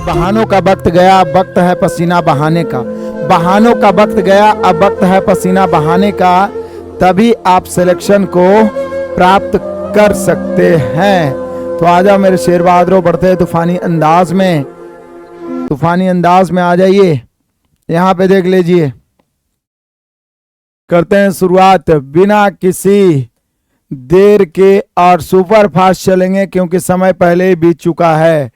बहानों का वक्त गया, अब वक्त है पसीना बहाने का। बहानों का वक्त गया, अब वक्त है पसीना बहाने का। तभी आप सिलेक्शन को प्राप्त कर सकते हैं। तो आ जाओ मेरे शेर बहादुरों, बढ़ते हैं तूफानी अंदाज में। तूफानी अंदाज में आ जाइए, यहाँ पे देख लीजिए। करते हैं शुरुआत बिना किसी देर के और सुपर फास्ट चलेंगे क्योंकि समय पहले ही बीत चुका है।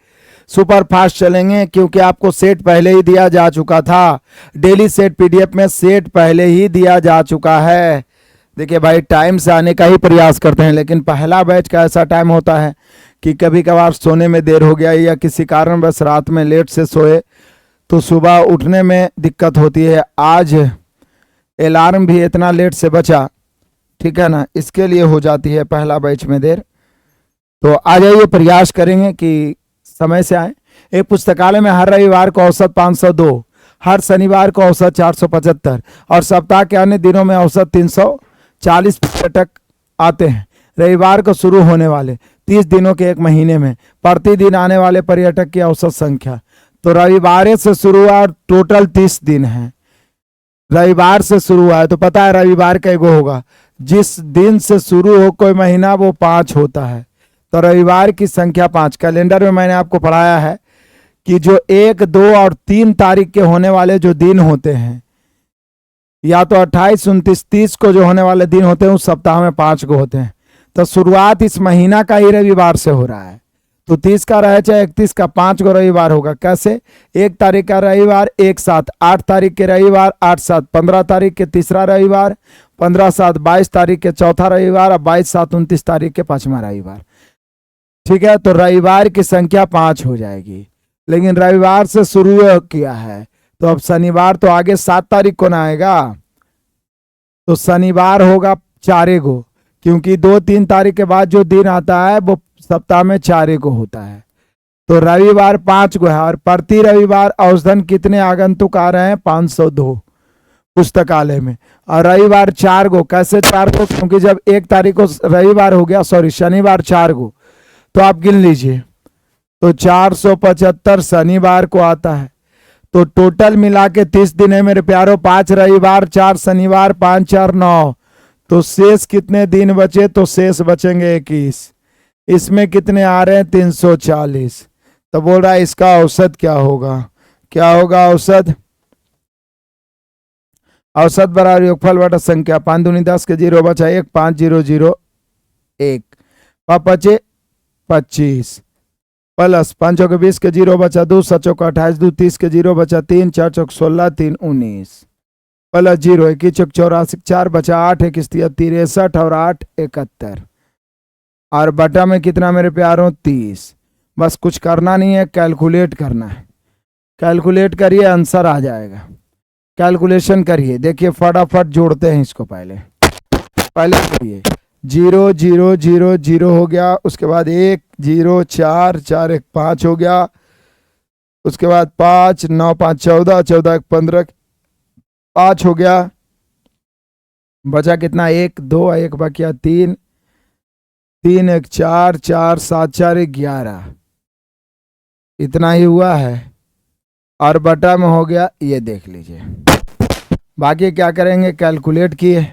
सुपर फास्ट चलेंगे क्योंकि आपको सेट पहले ही दिया जा चुका था। डेली सेट पीडीएफ में सेट पहले ही दिया जा चुका है। देखिए भाई, टाइम से आने का ही प्रयास करते हैं, लेकिन पहला बैच का ऐसा टाइम होता है कि कभी कभार सोने में देर हो गया या किसी कारण बस रात में लेट से सोए तो सुबह उठने में दिक्कत होती है। आज अलार्म भी इतना लेट से बचा, ठीक है ना, इसके लिए हो जाती है पहला बैच में देर। तो आ जाइए, प्रयास करेंगे कि समय से आए। एक पुस्तकालय में हर रविवार को औसत 502, हर शनिवार को औसत 475 और सप्ताह के अन्य दिनों में औसत 340 पर्यटक आते हैं। रविवार को शुरू होने वाले 30 दिनों के एक महीने में प्रतिदिन आने वाले पर्यटक की औसत संख्या, तो रविवार से शुरू हुआ और टोटल 30 दिन है। रविवार से शुरू हुआ है तो पता है रविवार का एगो होगा। जिस दिन से शुरू हो कोई महीना वो 5 होता है, तो रविवार की संख्या 5। कैलेंडर में मैंने आपको पढ़ाया है कि जो 1, 2 और 3 तारीख के होने वाले जो दिन होते हैं, या तो 28, 29, 30 को जो होने वाले दिन होते हैं उस सप्ताह में 5 को होते हैं। तो शुरुआत इस महीना का ही रविवार से हो रहा है, तो 30 का रहे चाहे 31 का, 5 को रविवार होगा। कैसे? 1 तारीख का रविवार 1 7, 8 तारीख के रविवार 8 7, 15 तारीख के तीसरा रविवार 15 7, 22 तारीख के चौथा रविवार और 22 7, 29 तारीख के 5वां रविवार। ठीक है, तो रविवार की संख्या 5 हो जाएगी। लेकिन रविवार से शुरू किया है तो अब शनिवार तो आगे 7 तारीख को ना आएगा, तो शनिवार होगा 4 को, क्योंकि 2-3 तारीख के बाद जो दिन आता है वो सप्ताह में 4 को होता है। तो रविवार 5 को है और प्रति रविवार औसतन कितने आगंतुक आ रहे हैं? 502 पुस्तकालय में। और रविवार 4 को, कैसे 4 को? क्योंकि जब 1 तारीख को रविवार हो गया, सॉरी शनिवार 4 को, तो आप गिन लीजिए तो 475 शनिवार को आता है। तो टोटल मिला के 30 दिन है मेरे प्यारों। 5 रविवार 4 शनिवार 5 4 9, तो शेष कितने दिन बचे? तो शेष बचेंगे 21। इसमें कितने आ रहे हैं? 340। तो बोल रहा है इसका औसत क्या होगा? क्या होगा औसत? औसत बराबर योगफल बटा संख्या। 5 दूनी 10 के 0 बचा 1, 5 0 0 1 बचे 25 प्लस 5 के 20 के 0 बचा 2, 7 का 28, 2 30 के 0 बचा 3, 4 चौक 16, 3 19 प्लस 0, 21 चौक 84, 4 बचा 8, 1 63 और 8 71 और बटा में कितना मेरे प्यारों? 30। बस कुछ करना नहीं है, कैलकुलेट करना है। कैलकुलेट करिए, आंसर आ जाएगा। कैलकुलेशन करिए, देखिए फटाफट जोड़ते हैं इसको। पहले करिए 0 0 0 0 हो गया, उसके बाद 1 0 4 4 1 5 हो गया, उसके बाद 5 9 5 14 14 1 15 5 हो गया, बचा कितना? 1 2 1 बचा 3 3 1 4 4 7 4 1 11, इतना ही हुआ है। और बटा में हो गया, ये देख लीजिए। बाकी क्या करेंगे? कैलकुलेट किए,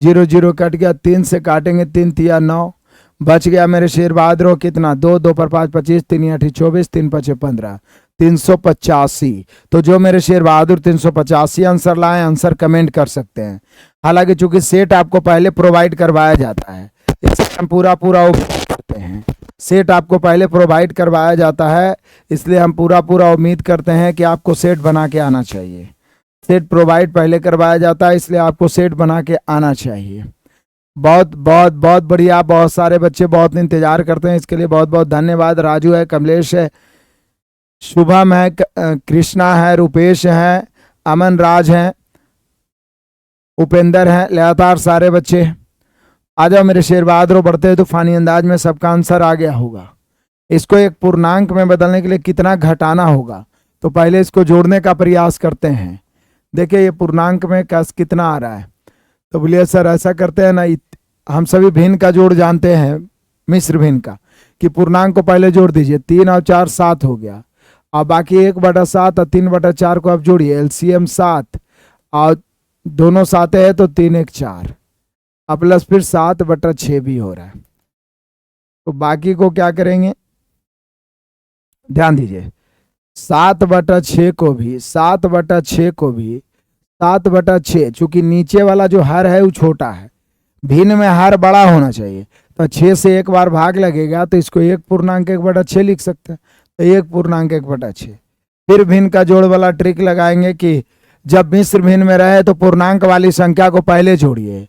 0 0 कट गया, 3 से काटेंगे, 3 3 9 बच गया मेरे शेर बहादुरों कितना? 2 2 पर 5 25, 3 8 24, 3 5 15, 385। तो जो मेरे शेर बहादुर 385 आंसर लाए, आंसर कमेंट कर सकते हैं। हालांकि चूंकि सेट आपको पहले प्रोवाइड करवाया जाता है, इससे हम पूरा उम्मीद करते हैं। सेट आपको पहले प्रोवाइड करवाया जाता है, इसलिए हम पूरा उम्मीद करते हैं कि आपको सेट बना के आना चाहिए। सेट प्रोवाइड पहले करवाया जाता है, इसलिए आपको सेट बना के आना चाहिए। बहुत बहुत बहुत बढ़िया। बहुत सारे बच्चे बहुत इंतजार करते हैं, इसके लिए बहुत बहुत धन्यवाद। राजू है, कमलेश है, शुभम है, कृष्णा है, रुपेश है, अमन राज है, उपेंद्र है, लगातार सारे बच्चे आ जाओ मेरे शेर बहादुरों। बढ़ते हैं तूफानी अंदाज में, सबका आंसर आ गया होगा। इसको एक पूर्णांक में बदलने के लिए कितना घटाना होगा? तो पहले इसको जोड़ने का प्रयास करते हैं। देखिए ये पूर्णांक में कितना आ रहा है, तो बोलिए सर ऐसा करते हैं ना, हम सभी भिन्न का जोड़ जानते हैं, मिश्र भिन्न का, कि पूर्णांक को पहले जोड़ दीजिए। 3 और 4 7 हो गया, और बाकी 1/7 और 3/4 को आप जोड़िए, एलसीएम 7 और दोनों साथ है तो 3 1 4 और प्लस फिर 7/6 भी हो रहा है। तो बाकी को क्या करेंगे, ध्यान दीजिए, 7/6 को भी 7/6 को भी 7/6, चूंकि नीचे वाला जो हर है वो छोटा है, भिन्न में हर बड़ा होना चाहिए, तो 6 से एक बार भाग लगेगा तो इसको 1.1/6 लिख सकते हैं, तो 1.1/6। फिर भिन्न का जोड़ वाला ट्रिक लगाएंगे कि जब मिश्र भिन्न में रहे तो पूर्णांक वाली संख्या को पहले जोड़िए,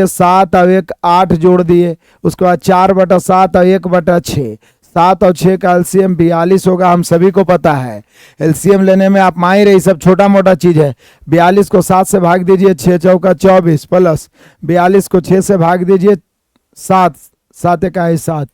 7 और 1 8 जोड़ दिए, उसके बाद 4/7 और 1/6, 7 और 6 का एलसीएम 42 होगा, हम सभी को पता है। एलसीएम लेने में आप माहिर है, सब छोटा मोटा चीज है। 42 को 7 से भाग दीजिए, 6 चौका 24 प्लस 42 को 6 से भाग दीजिए 7, 7 का 7,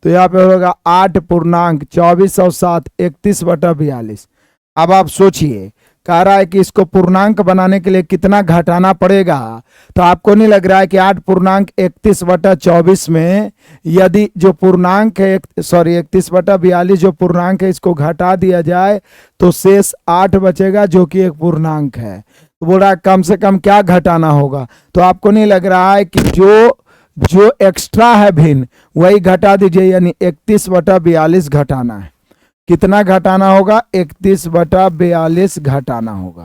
तो यहाँ पे होगा 8.24 और 7 31/42। अब आप सोचिए, कह रहा है कि इसको पूर्णांक बनाने के लिए कितना घटाना पड़ेगा, तो आपको नहीं लग रहा है कि 8.31/24 में यदि जो पूर्णांक है 31/42 जो पूर्णांक है इसको घटा दिया जाए तो शेष 8 बचेगा जो कि एक पूर्णांक है। तो बोल रहा है कम से कम क्या घटाना होगा, तो आपको नहीं लग रहा है कि जो एक्स्ट्रा है भिन्न वही घटा दीजिए, यानी 31/42 घटाना है। कितना घटाना होगा, 31/42 घटाना होगा,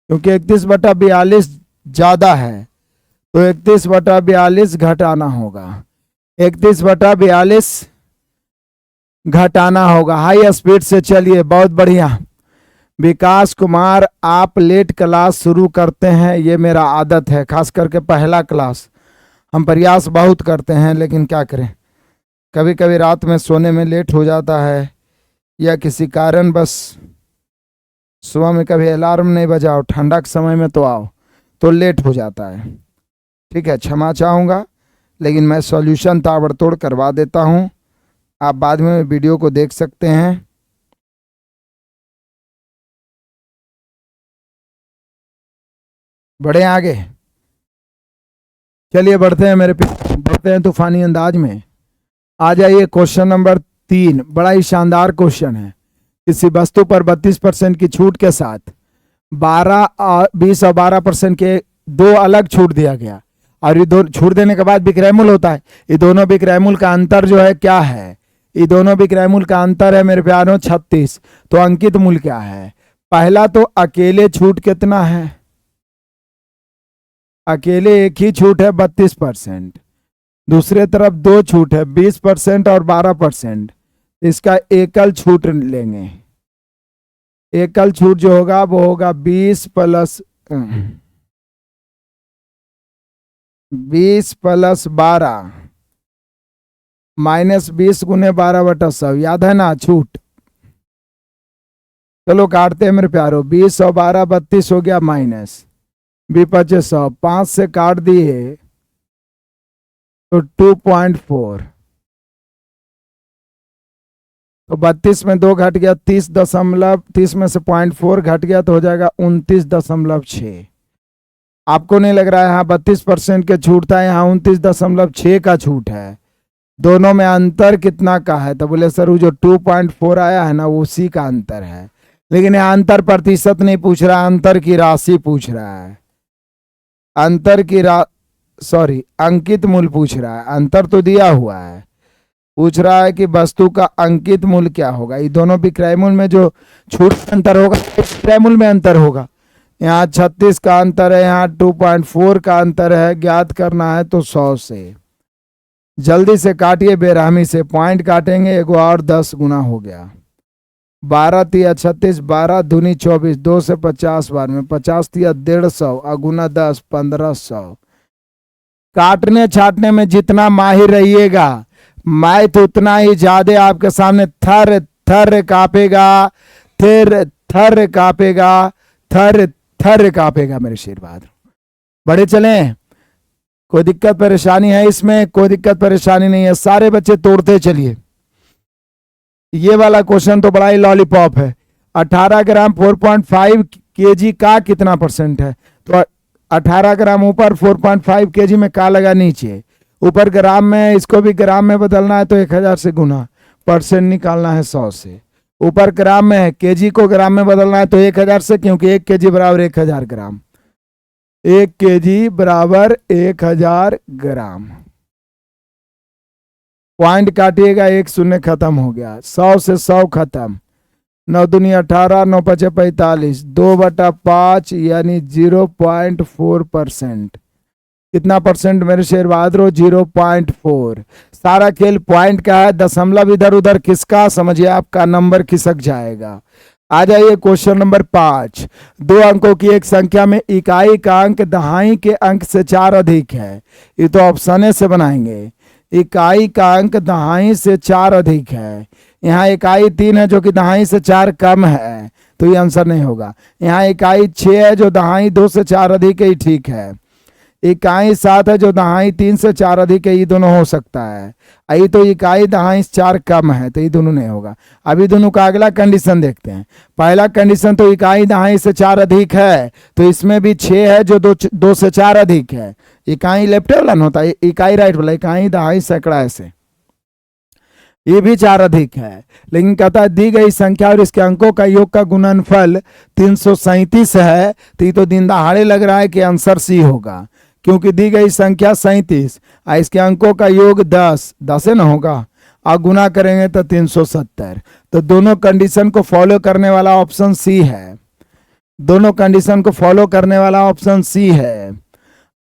क्योंकि 31/42 ज्यादा है, तो 31/42 घटाना होगा, 31/42 घटाना होगा। हाई स्पीड से चलिए, बहुत बढ़िया। विकास कुमार, आप लेट क्लास शुरू करते हैं, ये मेरा आदत है, खास करके पहला क्लास। हम प्रयास बहुत करते हैं लेकिन क्या करें, कभी कभी रात में सोने में लेट हो जाता है या किसी कारण बस सुबह में कभी अलार्म नहीं बजाओ, ठंडा के समय में तो आओ तो लेट हो जाता है। ठीक है, क्षमा चाहूँगा, लेकिन मैं सॉल्यूशन ताबड़तोड़ करवा देता हूँ, आप बाद में वीडियो को देख सकते हैं। बढ़े आगे, चलिए बढ़ते हैं बढ़ते हैं तूफानी अंदाज में। आ जाइए क्वेश्चन नंबर 3, बड़ा ही शानदार क्वेश्चन है। किसी वस्तु पर 32% की छूट के साथ 20 और 12% के दो अलग छूट दिया गया, और ये दो छूट देने के बाद विक्रय मूल्य होता है। ये दोनों विक्रय मूल्य का अंतर जो है क्या है, ये दोनों विक्रय मूल्य का अंतर है मेरे प्यारों 36। तो अंकित मूल्य क्या है, पहला तो अकेले छूट कितना है, अकेले एक ही छूट है 32%, दूसरे तरफ दो छूट है 20% और 12%। इसका एकल छूट लेंगे, एकल छूट जो होगा वो होगा 20 प्लस 12 माइनस 20 गुने 12/100, याद है ना छूट। चलो काटते हैं मेरे प्यारो, 20 और 12 32 हो गया, माइनस 2500, 5 से काट दिए तो 2.4, तो 32 में 2 घट गया 30 में से 0.4 घट गया तो हो जाएगा 29.6। आपको नहीं लग रहा है यहाँ 32% के छूट था, यहाँ 29.6 का छूट है, दोनों में अंतर कितना का है, तो बोले सर वो जो 2.4 आया है ना उसी का अंतर है। लेकिन यहाँ अंतर प्रतिशत नहीं पूछ रहा, अंतर की राशि पूछ रहा है, अंतर की अंकित मूल्य पूछ रहा है। अंतर तो दिया हुआ है, पूछ रहा है कि वस्तु का अंकित मूल्य क्या होगा। ये दोनों विक्रय मूल्य में जो छूट अंतर होगा विक्रय मूल्य में अंतर होगा। यहाँ 36 का अंतर है, यहाँ 2.4 का अंतर है, ज्ञात करना है तो 100 से। जल्दी से काटिए बेरहमी से, पॉइंट काटेंगे, एगो और 10 गुना हो गया, 12 तिया 36, 12 दूनी 24, 2 से 50 बार में 50 तिया 150 अगुना 10 1500। काटने छाटने में जितना माहिर रहिएगा मैथ उतना ही ज्यादा आपके सामने थर थर कापेगा, थर कापेगा, थर कापेगा मेरे शेर बहादुर। बड़े चलें, कोई दिक्कत परेशानी है इसमें, कोई दिक्कत परेशानी नहीं है, सारे बच्चे तोड़ते चलिए। ये वाला क्वेश्चन तो बड़ा ही लॉलीपॉप है। 18 ग्राम 4.5 kg का कितना परसेंट है, तो 18 ग्राम ऊपर 4.5 kg में का लगा नीचे, ऊपर ग्राम में, इसको भी ग्राम में बदलना है तो 1000 से गुना, परसेंट निकालना है 100 से। ऊपर ग्राम में है, केजी को ग्राम में बदलना है तो 1000 से, क्योंकि 1 केजी बराबर 1000 ग्राम। 1 केजी बराबर 1000 ग्राम। पॉइंट काटिएगा, 1 शून्य खत्म हो गया। 100 से 100 खत्म। 9 दूनी 18, 9 पचे 45, 2/5 यानी 0.4%। कितना परसेंट मेरे शेर बहादुर? 0.4। सारा खेल पॉइंट का है, दशमलव इधर उधर किसका, समझिए आपका नंबर खिसक जाएगा। आ जाइए क्वेश्चन नंबर 5। 2 अंकों की एक संख्या में इकाई का अंक दहाई के अंक से 4 अधिक है। ये तो ऑप्शन से बनाएंगे। इकाई का अंक दहाई से 4 अधिक है। यहाँ इकाई 3 है जो कि दहाई से 4 कम है, तो ये आंसर नहीं होगा। यहाँ इकाई 6 है जो दहाई 2 से 4 अधिक है, ये ठीक है। इकाई 7 है जो दहाई 3 से 4 अधिक है, ये दोनों हो सकता है। ये तो इकाई दहाई से 4 कम है, तो ये दोनों नहीं होगा। अभी दोनों का अगला कंडीशन देखते हैं। पहला कंडीशन तो इकाई दहाई से 4 अधिक है, तो इसमें भी 6 है जो 2 से 4 अधिक है। इकाई लेफ्ट वाला होता है, इकाई राइट वाला। इकाई दहाई सैकड़ा ऐसे, ये भी 4 अधिक है। लेकिन कहता है दी गई संख्या और इसके अंकों का योग का गुणनफल 337 है, तो ये तो दिन दहाड़े लग रहा है कि आंसर सी होगा, क्योंकि दी गई संख्या 37 और इसके अंकों का योग 10 है ना होगा, और गुना करेंगे तो 370। तो दोनों कंडीशन को फॉलो करने वाला ऑप्शन सी है। दोनों कंडीशन को फॉलो करने वाला ऑप्शन सी है।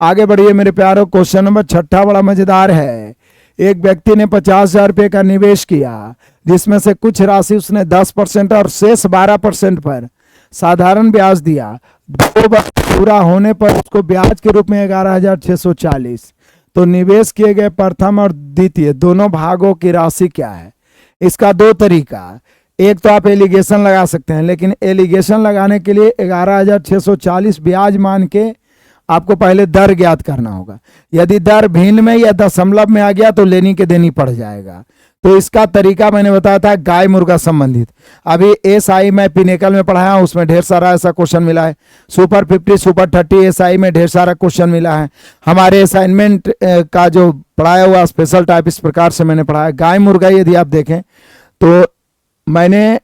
आगे बढ़िए मेरे प्यारों। क्वेश्चन नंबर 6 बड़ा मजेदार है। एक व्यक्ति ने 50,000 रुपये का निवेश किया, जिसमें से कुछ राशि उसने 10% और शेष 12% पर साधारण ब्याज दिया। 2 वर्ष पूरा होने पर उसको ब्याज के रूप में 11,640। तो निवेश किए गए प्रथम और द्वितीय दोनों भागों की राशि क्या है? इसका 2 तरीका। एक तो आप एलिगेशन लगा सकते हैं, लेकिन एलिगेशन लगाने के लिए 11,640 ब्याज मान के आपको पहले दर ज्ञात करना होगा। यदि दर भिन्न में या दशमलव में आ गया तो लेनी के देनी पड़ जाएगा। तो इसका तरीका मैंने बताया था गाय मुर्गा संबंधित। अभी एसआई मैं पिनेकल में पढ़ाया हूं, उसमें ढेर सारा ऐसा क्वेश्चन मिला है। सुपर 50 सुपर 30 एसआई में ढेर सारा क्वेश्चन मिला है। हमारे असाइनमेंट का जो पढ़ाया हुआ स्पेशल टाइप इस प्रकार से मैंने पढ़ाया। गाय मुर्गा यदि आप देखें तो मैंने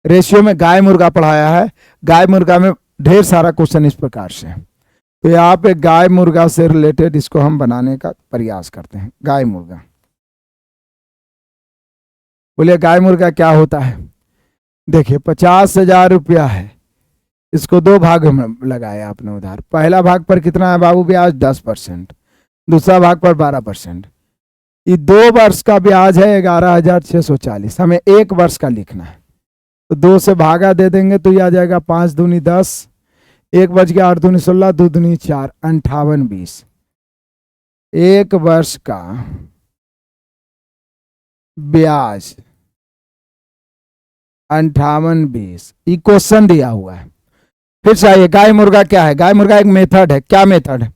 रेशियो में गाय मुर्गा पढ़ाया है। गाय मुर्गा में ढेर सारा क्वेश्चन इस प्रकार से। तो यहाँ पे गाय मुर्गा से रिलेटेड इसको हम बनाने का प्रयास करते हैं। गाय मुर्गा, बोलिए गाय मुर्गा क्या होता है? देखिए 50,000 रुपया है, इसको 2 भाग में लगाया आपने उधार। पहला भाग पर कितना है बाबू ब्याज? 10%। दूसरा भाग पर 12%। ये 2 वर्ष का ब्याज है 11,640। हमें 1 वर्ष का लिखना है, तो 2 से भागा दे देंगे तो ये आ जाएगा 5 दूनी 10, 1 बच गया, 8 दूनी 16, 2 दूनी 4, 58 20। 1 वर्ष का ब्याज 58 20। ये क्वेश्चन दिया हुआ है। फिर चाहिए गाय मुर्गा क्या है? गाय मुर्गा एक मेथड है। क्या मेथड है?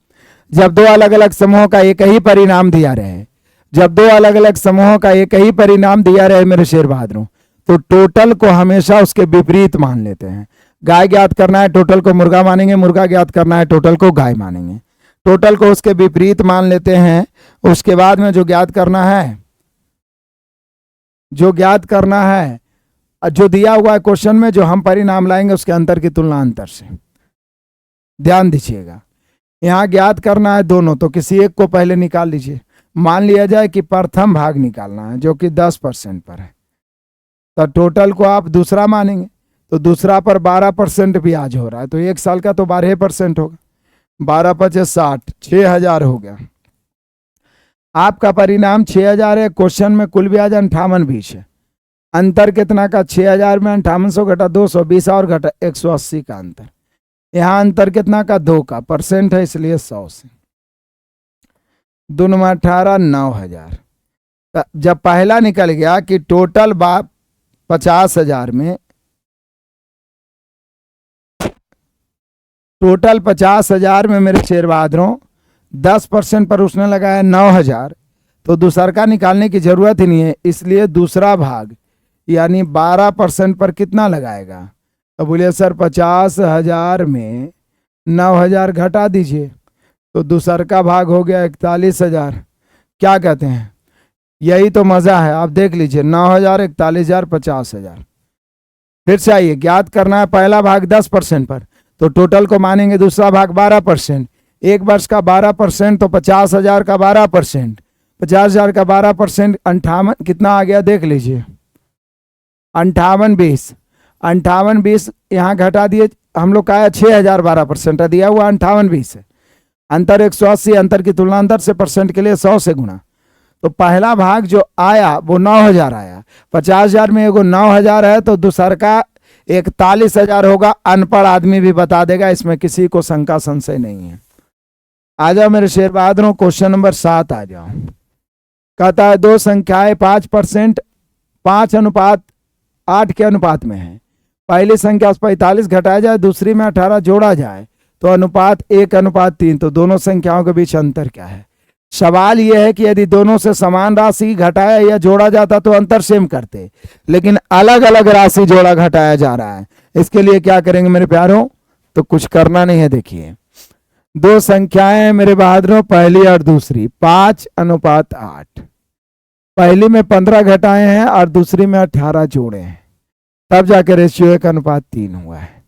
जब 2 अलग अलग समूहों का एक ही परिणाम दिया रहे, जब 2 अलग अलग समूहों का एक ही परिणाम दिया रहे मेरे शेर बहादुरों, तो टोटल को हमेशा उसके विपरीत मान लेते हैं। गाय ज्ञात करना है, टोटल को मुर्गा मानेंगे। मुर्गा ज्ञात करना है, टोटल को गाय मानेंगे। टोटल को उसके विपरीत मान लेते हैं। उसके बाद में जो ज्ञात करना है, जो दिया हुआ है क्वेश्चन में, जो हम परिणाम लाएंगे उसके अंतर की तुलना अंतर से। ध्यान दीजिएगा, यहाँ ज्ञात करना है दोनों, तो किसी एक को पहले निकाल लीजिए। मान लिया जाए कि प्रथम भाग निकालना है जो कि 10% पर है, तो टोटल को आप दूसरा मानेंगे, तो दूसरा पर 12% ब्याज हो रहा है, तो 1 साल का तो 12% होगा। 12 पचे 60, 6,000 हो गया। आपका परिणाम 6,000 है। क्वेश्चन में कुल ब्याज 58 20 है। अंतर कितना का? 6,000 में 5800 घटा 220 और घटा 180 का अंतर। यहाँ अंतर कितना का? 2 का। परसेंट है इसलिए 100 से। 2 में 18, 9,000। जब पहला निकल गया कि टोटल 50,000 में, टोटल 50,000 में मेरे शेर बहादुरों 10% पर उसने लगाया 9,000, तो दूसरा का निकालने की जरूरत ही नहीं है। इसलिए दूसरा भाग यानी 12% पर कितना लगाएगा? तो बोलिए सर 50,000 में 9,000 घटा दीजिए, तो दूसरा का भाग हो गया 41,000। क्या कहते हैं? यही तो मजा है। आप देख लीजिए 9,000, 41,000, 50,000। फिर से आइए, ज्ञात करना है पहला भाग 10% पर, तो टोटल को मानेंगे दूसरा भाग 12%। एक वर्ष का 12% तो 50,000 का 12%, 50,000 का 12%, 58 कितना आ गया देख लीजिए, 5820, 5820 यहाँ घटा दिए हम लोग का है 6,000 12% दिया हुआ 5820 है। अंतर 180, अंतर की तुलना अंतर से परसेंट के लिए 100 से गुणा। तो पहला भाग जो आया वो 9,000 आया, 50,000 में एगो 9,000 है तो दूसर का 41,000 होगा। अनपढ़ आदमी भी बता देगा, इसमें किसी को शंका संशय नहीं है। आ जाओ मेरे शेर बहादुरों, क्वेश्चन नंबर 7 आ जाओ। कहता है दो संख्याएं 5% 5:8 के अनुपात में है। पहली संख्या 45 घटाया जाए, दूसरी में 18 जोड़ा जाए तो अनुपात 1:3। तो दोनों संख्याओं के बीच अंतर क्या है? सवाल यह है कि यदि दोनों से समान राशि घटाया या जोड़ा जाता तो अंतर सेम करते, लेकिन अलग अलग राशि जोड़ा घटाया जा रहा है। इसके लिए क्या करेंगे मेरे प्यारों? तो कुछ करना नहीं है। देखिए दो संख्याएं मेरे बहादुरों, पहली और दूसरी, 5:8। पहली में 15 घटाए हैं और दूसरी में 18 जोड़े हैं, तब जाके रेशियो 1:3 हुआ है।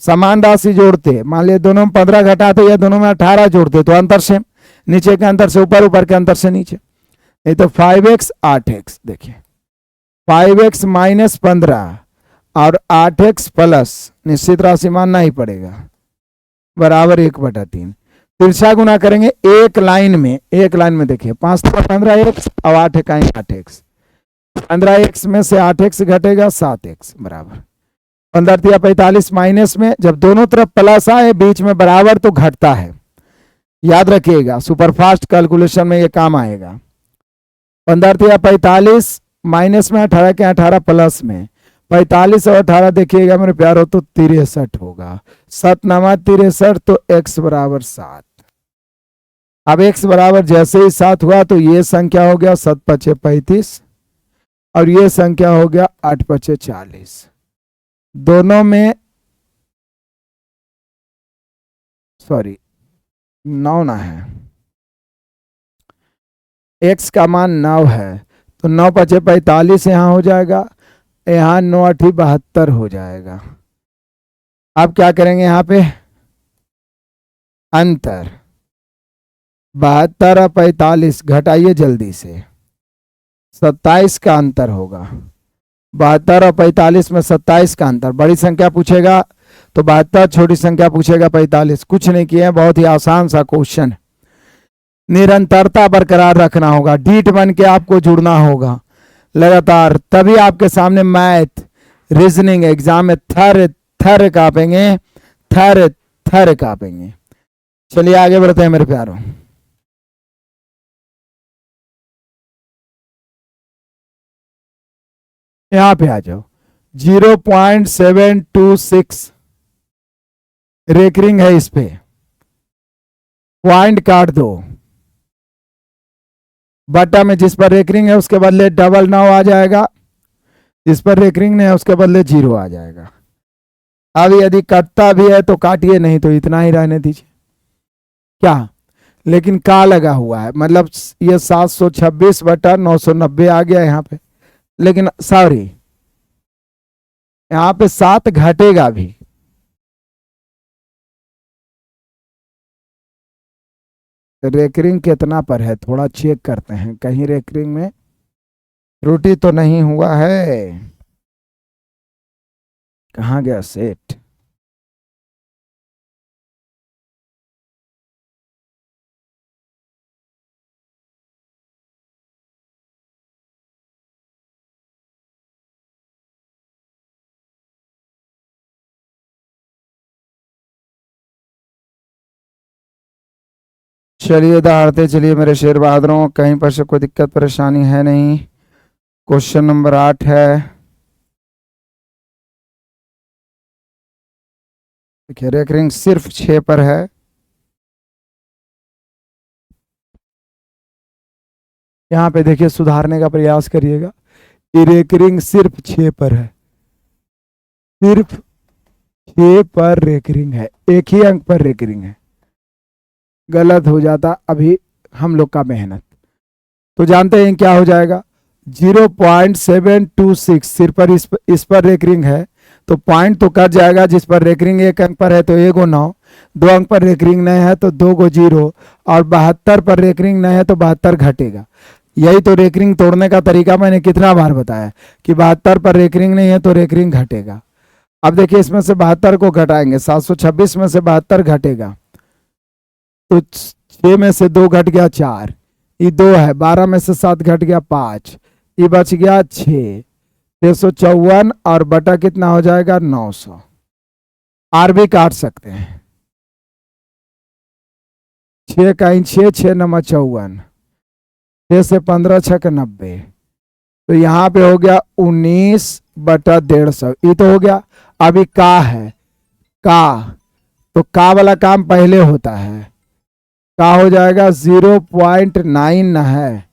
समान राशि जोड़ते, मान लिया दोनों में 15 घटाते या दोनों में 18 जोड़ते तो अंतर सेम, नीचे के अंतर से ऊपर, ऊपर के अंतर से नीचे। नहीं तो 5x 8x, देखिए 5x माइनस 15 और 8x प्लस, निश्चित राशि मानना ही पड़ेगा, बराबर 1/3। तिरछा गुना करेंगे एक लाइन में, देखिए 5 तो 15x और 8 का 8x, 15x में से 8x घटेगा 7x बराबर 15 45 माइनस में, जब दोनों तरफ प्लस आए बीच में बराबर तो घटता है, याद रखिएगा, सुपरफास्ट कैलकुलेशन में ये काम आएगा। 15 45 माइनस में 18 के 18 प्लस में, 45 और 18 देखिएगा मेरे प्यारो तो 63 होगा, 7 नमा 63, तो x बराबर 7। अब x बराबर जैसे ही 7 हुआ तो ये संख्या हो गया 7 × 5 = 35 और ये संख्या हो गया 8 × 5 = 40। दोनों में सॉरी 9 ना है, x का मान 9 है तो 9 × 5 = 45 यहाँ हो जाएगा, यहाँ 9 × 8 = 72 हो जाएगा। अब क्या करेंगे यहाँ पे? अंतर 72 और 45 घटाइए जल्दी से, 27 का अंतर होगा। 72 और 45 में 27 का अंतर, बड़ी संख्या पूछेगा तो 72, छोटी संख्या पूछेगा 45। कुछ नहीं किए, बहुत ही आसान सा क्वेश्चन। निरंतरता बरकरार रखना होगा, डीट बन के आपको जुड़ना होगा लगातार, तभी आपके सामने मैथ रीजनिंग एग्जाम में थर कापेंगे, थर कापेंगे। चलिए आगे बढ़ते हैं मेरे प्यारों। यहां पे आ जाओ, 0.726 रेकरिंग है, इस पे पॉइंट काट दो, बटा में जिस पर रेकरिंग है उसके बदले 9 आ जाएगा, जिस पर रेकरिंग नहीं है उसके बदले 0 आ जाएगा। अब यदि कटता भी है तो काटिए, नहीं तो इतना ही रहने दीजिए। क्या? लेकिन का लगा हुआ है, मतलब ये 726/990 आ गया यहाँ पे, लेकिन सॉरी यहाँ पे 7 घटेगा भी। रेकरिंग कितना पर है थोड़ा चेक करते हैं, कहीं रेकरिंग में त्रुटि तो नहीं हुआ है। कहाँ गया सेट? चलिए दाढ़ते चलिए मेरे शेर बहादुरों, कहीं पर से कोई दिक्कत परेशानी है नहीं। क्वेश्चन नंबर 8 है, देखिए रेकरिंग सिर्फ 6 पर है। यहाँ पे देखिए सुधारने का प्रयास करिएगा, रेकरिंग सिर्फ 6 पर है, सिर्फ 6 पर रेकरिंग है, एक ही अंक पर रेकरिंग है। गलत हो जाता अभी हम लोग का मेहनत, तो जानते हैं क्या हो जाएगा? 0.726 सिर पर इस पर रेकरिंग है तो पॉइंट तो कट जाएगा, जिस पर रेकरिंग 1 अंक पर है तो 1 गो 9, 2 अंक पर रेकरिंग नहीं है तो 2 गो 0, और 72 पर रेकरिंग नहीं है तो 72 घटेगा। यही तो रेकरिंग तोड़ने का तरीका मैंने कितना बार बताया कि 72 पर रेकरिंग नहीं है तो रेकरिंग घटेगा। अब देखिए इसमें से 72 को घटाएंगे, 726 में से 72 घटेगा तो 6 में से 2 घट गया 4, ये 2 है, 12 में से 7 घट गया 5, ये बच गया 6, 654 और बटा कितना हो जाएगा 900। आर भी काट सकते हैं, 6 का 6, 6 नंबर 54, 6 से 15 6 90, तो यहाँ पे हो गया 19/150, ये तो हो गया। अभी का है, का तो का वाला काम पहले होता है, का हो जाएगा 0.9 है,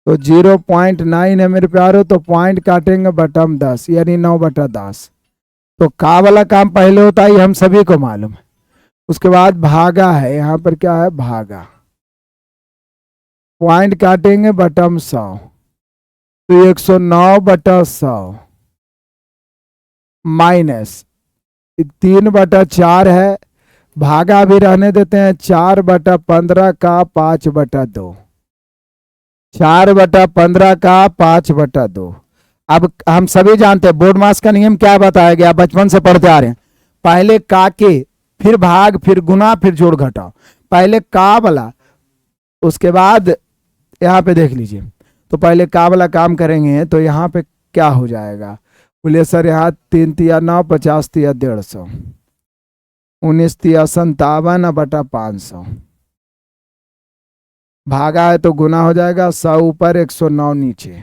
तो 0.9 है मेरे प्यारो, तो पॉइंट काटेंगे बटम 10 यानी 9/10, तो का वाला काम पहले होता है, हम सभी को मालूम है। उसके बाद भागा है, यहाँ पर क्या है भागा, पॉइंट काटेंगे बटम 100, तो 109/100 माइनस 3/4 है, भागा भी रहने देते हैं, 4/15 का 5/2, 4/15 का 5/2। अब हम सभी जानते हैं बोर्ड मास का नियम क्या बताया गया, बचपन से पढ़ते आ रहे हैं, पहले का के, फिर भाग, फिर गुना, फिर जोड़ घटाओ, पहले का वाला, उसके बाद यहाँ पे देख लीजिए, तो पहले का वाला काम करेंगे तो यहाँ पे क्या हो जाएगा, बोलिए सर यहाँ 3 तिया 9, 50 तिया 150, 19 तिया 57/500, भागा है तो गुना हो जाएगा, 100 ऊपर 109 नीचे,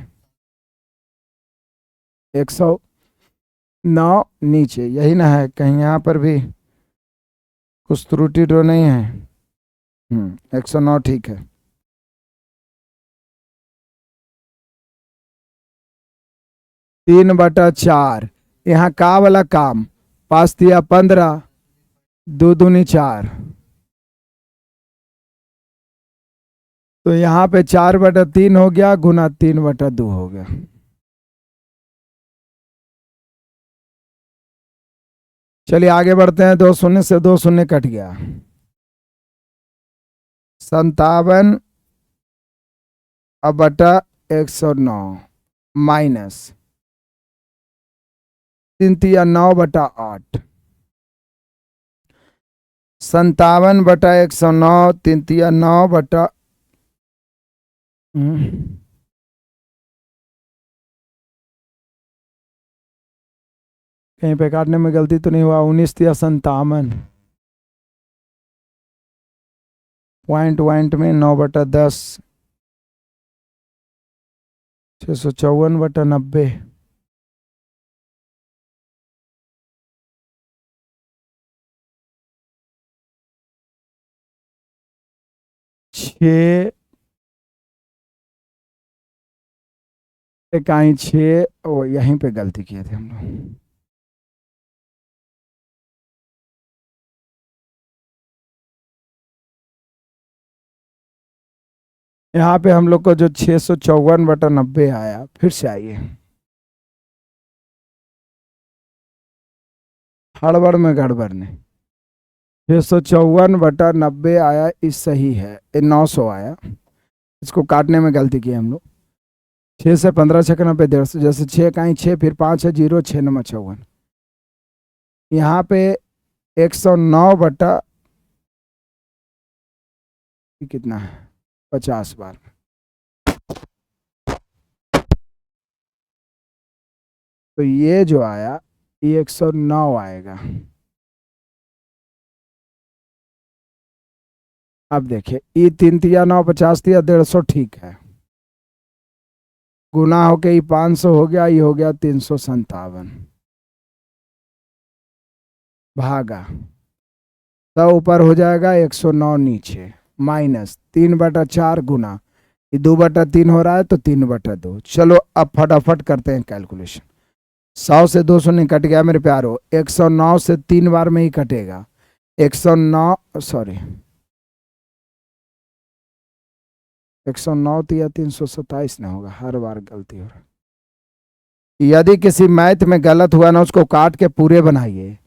109 नीचे, यही ना है, कहीं यहाँ पर भी कुछ त्रुटि तो नहीं है। 109 ठीक है। 3/4, यहाँ का वाला काम, 5 तिया 15, 2 दूनी 4, तो यहाँ पे 4/3 हो गया, गुना 3/2 हो गया। चलिए आगे बढ़ते हैं, 2 शून्य से 2 शून्य कट गया, 57/109 माइनस 3 तिया 9/8, 57/109, 3 तिया 9 कहीं पे काटने में गलती तो नहीं हुआ, 19 तिया 57, पॉइंट में 9/10, 654/90, छः इकाई 6, ओ यहीं पे गलती किए थे हम लोग, यहाँ पे हम लोग को जो 654/90 आया, फिर से आइए, हड़बड़ में गड़बड़ नहीं, 654/90 आया, इस सही है, ये 900 आया, इसको काटने में गलती की हम लोग, 6 से 15 6 90 150, जैसे 6 का 6, फिर 5 है 0, 6 नंबर 54, यहाँ पे 109 कितना है 50 बार, तो ये जो आया ये 109 आएगा। अब देखिए ये 3 तिया 9, 50 तिया 150 ठीक है, गुना होके ये 500 हो गया, ये हो गया 357, भागा 100 ऊपर हो जाएगा 109 नीचे, माइनस 3/4 गुना, ये 2/3 हो रहा है तो 3/2। चलो अब फटाफट करते हैं कैलकुलेशन, 100 से 2 शून्य कट गया मेरे प्यारो, 109 से 3 बार में ही कटेगा, 109 सॉरी 109 या 327 ना होगा, हर बार गलती हो रहा है। यदि किसी मैथ में गलत हुआ ना, उसको काट के पूरे बनाइए।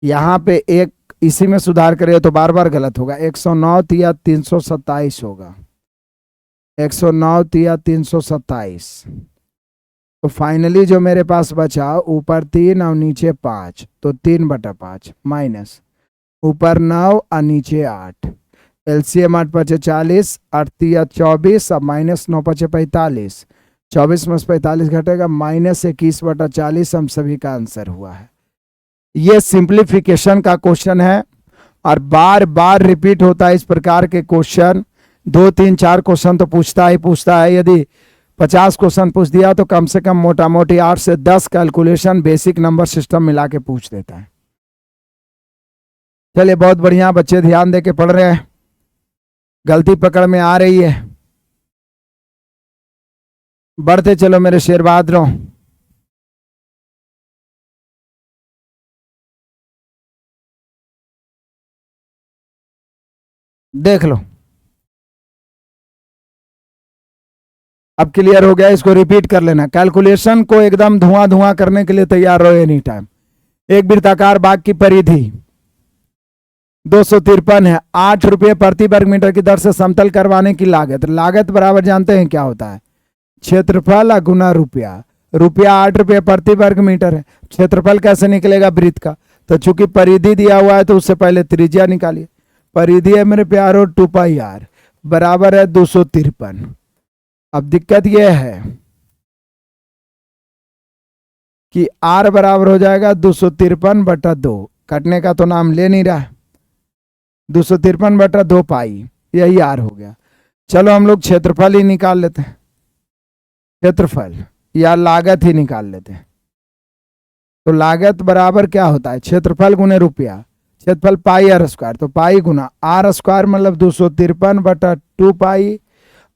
यहाँ पे एक इसी में सुधार करिए तो बार बार गलत होगा। 109 तिया 327 होगा, 109 तिया 327। तो फाइनली जो मेरे पास बचा, ऊपर 3 और नीचे 5, तो 3/5 माइनस ऊपर 9 और नीचे 8। एलसीएम 8 पचे 40, 8 तिया 24 और माइनस 9 पचे 45। 24 में से 45 घटेगा, -21/40 हम सभी का आंसर हुआ है। ये सिंप्लीफिकेशन का क्वेश्चन है और बार बार रिपीट होता है इस प्रकार के क्वेश्चन। 2 3 4 क्वेश्चन तो पूछता है। यदि 50 क्वेश्चन पूछ दिया तो कम से कम मोटा मोटी 8 से 10 कैलकुलेशन बेसिक नंबर सिस्टम मिला के पूछ देता है। चलिए बहुत बढ़िया, बच्चे ध्यान दे के पढ़ रहे हैं, गलती पकड़ में आ रही है। बढ़ते चलो मेरे शेर बहादुरों। देख लो, अब क्लियर हो गया। इसको रिपीट कर लेना। कैलकुलेशन को एकदम धुआं धुआं करने के लिए तैयार रहो एनी टाइम। एक वृत्ताकार बाग की परिधि 253 है। 8 रुपये प्रति वर्ग मीटर की दर से समतल करवाने की लागत बराबर जानते हैं क्या होता है? क्षेत्रफल गुना रुपया। रुपया 8 रुपये प्रति वर्ग मीटर है। क्षेत्रफल कैसे निकलेगा वृत्त का? तो चूंकि परिधि दिया हुआ है तो उससे पहले त्रिज्या निकालिए। परिधि है मेरे प्यारो 2πr बराबर है 253। अब दिक्कत यह है कि r बराबर हो जाएगा 253/2। कटने का तो नाम ले नहीं रहा। 253/2 पाई, यही r हो गया। चलो हम लोग क्षेत्रफल ही निकाल लेते हैं। क्षेत्रफल या लागत ही निकाल लेते हैं। तो लागत बराबर क्या होता है? क्षेत्रफल गुने रुपया। क्षेत्रफल πr², तो पाई गुना r² मतलब 253/2 पाई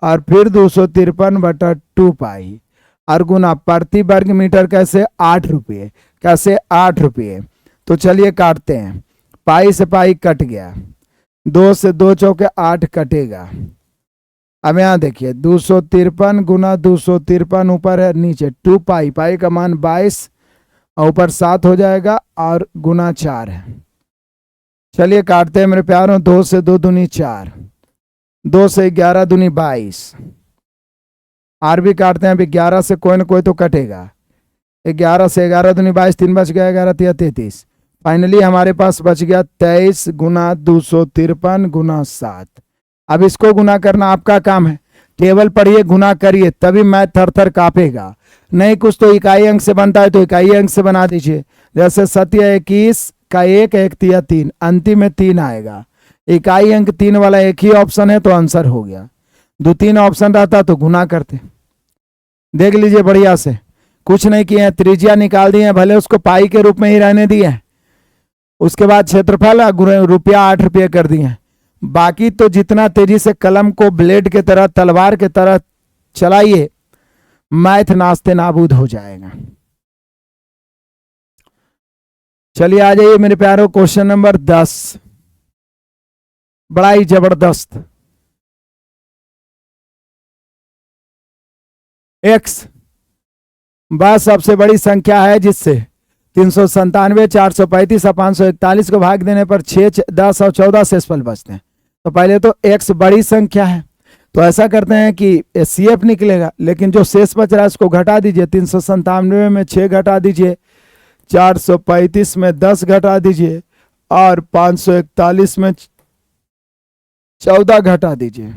और फिर 253/2 पाई और गुना प्रति वर्ग मीटर कैसे? 8 रुपये। कैसे? 8 रुपये। तो चलिए काटते हैं। पाई से पाई कट गया, 2 से 2 चौके 8 कटेगा। अब यहाँ देखिए 253 गुना 253 ऊपर है नीचे 2 पाई, पाई का मान 22 और ऊपर 7 हो जाएगा और गुना 4 है। चलिए काटते हैं मेरे प्यारों। 2 से 2 दूनी 4, 2 से 11 दूनी 22। आर भी काटते हैं। अभी 11 से कोई ना कोई तो कटेगा। 11 से 11 दूनी 22, 3 बच गया, 11 तिया 33। फाइनली हमारे पास बच गया 23 गुना 253 गुना 7। अब इसको गुना करना आपका काम है। टेबल पढ़िए, गुना करिए, तभी मैथ थर थर कांपेगा। नहीं कुछ तो इकाई अंक से बनता है तो इकाई अंक से बना दीजिए। जैसे 7×21 का 1, 1 तिया 3, अंतिम में 3 आएगा। इकाई अंक 3 वाला एक ही ऑप्शन है तो आंसर हो गया। 2-3 ऑप्शन रहता तो गुना करते। देख लीजिए बढ़िया से, कुछ नहीं किए हैं, त्रिज्या निकाल दिए हैं, भले उसको पाई के रूप में ही रहने दिए। उसके बाद क्षेत्रफल रुपया 8 रुपये कर दिए। बाकी तो जितना तेजी से कलम को ब्लेड के तरह, तलवार के तरह चलाइए, मैथ नास्ते नाबूद हो जाएगा। चलिए आ जाइए मेरे प्यारों, क्वेश्चन नंबर 10 बड़ा ही जबरदस्त। x वह सबसे बड़ी संख्या है जिससे 397, 435 और 541 को भाग देने पर 6, 10 और 14 शेषफल बचते हैं। तो पहले तो x बड़ी संख्या है, तो ऐसा करते हैं कि CF निकलेगा, लेकिन जो शेष बच रहा है उसको घटा दीजिए। 397 में 6 घटा दीजिए, 435 में 10 घटा दीजिए और 541 में 14 घटा दीजिए।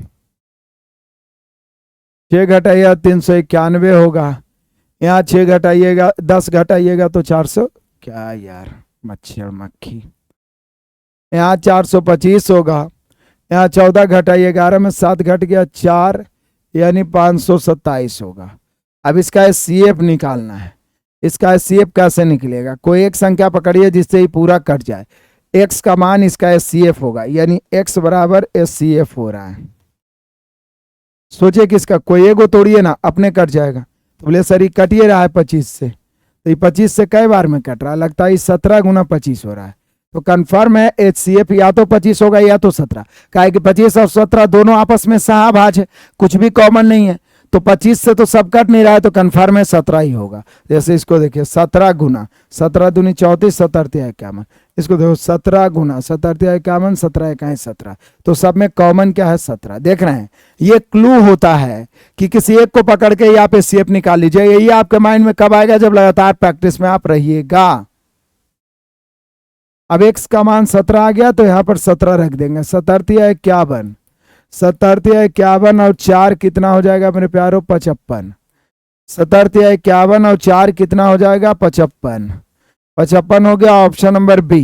6 घटाइएगा 391 होगा। यहाँ 6 घटाइएगा, 10 घटाइएगा तो 400, क्या यार मच्छर मक्खी, यहाँ 425 होगा। यहाँ 14 घटाइए, 11 में 7 घट गया 4, यानी 527 होगा। अब इसका CF निकालना है। इसका CF कैसे निकलेगा? कोई एक संख्या पकड़िए जिससे ही पूरा कट जाए। x का मान इसका CF होगा, यानी x बराबर SCF हो रहा है। सोचिए किसका, कोई एगो तोड़िए ना, अपने कट जाएगा। तो बोले सर ये कट ही रहा है 25 से, तो ये 25 से कई बार में कट रहा है? लगता है 17 गुना 25 हो रहा है। तो कंफर्म है HCF या तो 25 होगा या तो 17। काहे कि 25 और 17 दोनों आपस में सहभाज्य है, कुछ भी कॉमन नहीं है। तो 25 से तो सब कट नहीं रहा है, तो कन्फर्म है 17 ही होगा। जैसे इसको देखिए 17 गुना 17 दूनी 34, 17 51। इसको देखो 17 गुना 17 51, 17 इकाई 17, तो सब में कॉमन क्या है 17। देख रहे हैं, ये क्लू होता है कि किसी एक को पकड़ के यहाँ पे शेप निकाल लीजिए। यही आपके माइंड में कब आएगा, जब लगातार प्रैक्टिस में आप रहिएगा। अब x का मान 17 आ गया तो यहाँ पर 17 रख देंगे। 17 51, 17 51 और 4 कितना हो जाएगा मेरे प्यारों 55। 17 51 और 4 कितना हो जाएगा 55। 55 हो गया ऑप्शन नंबर बी।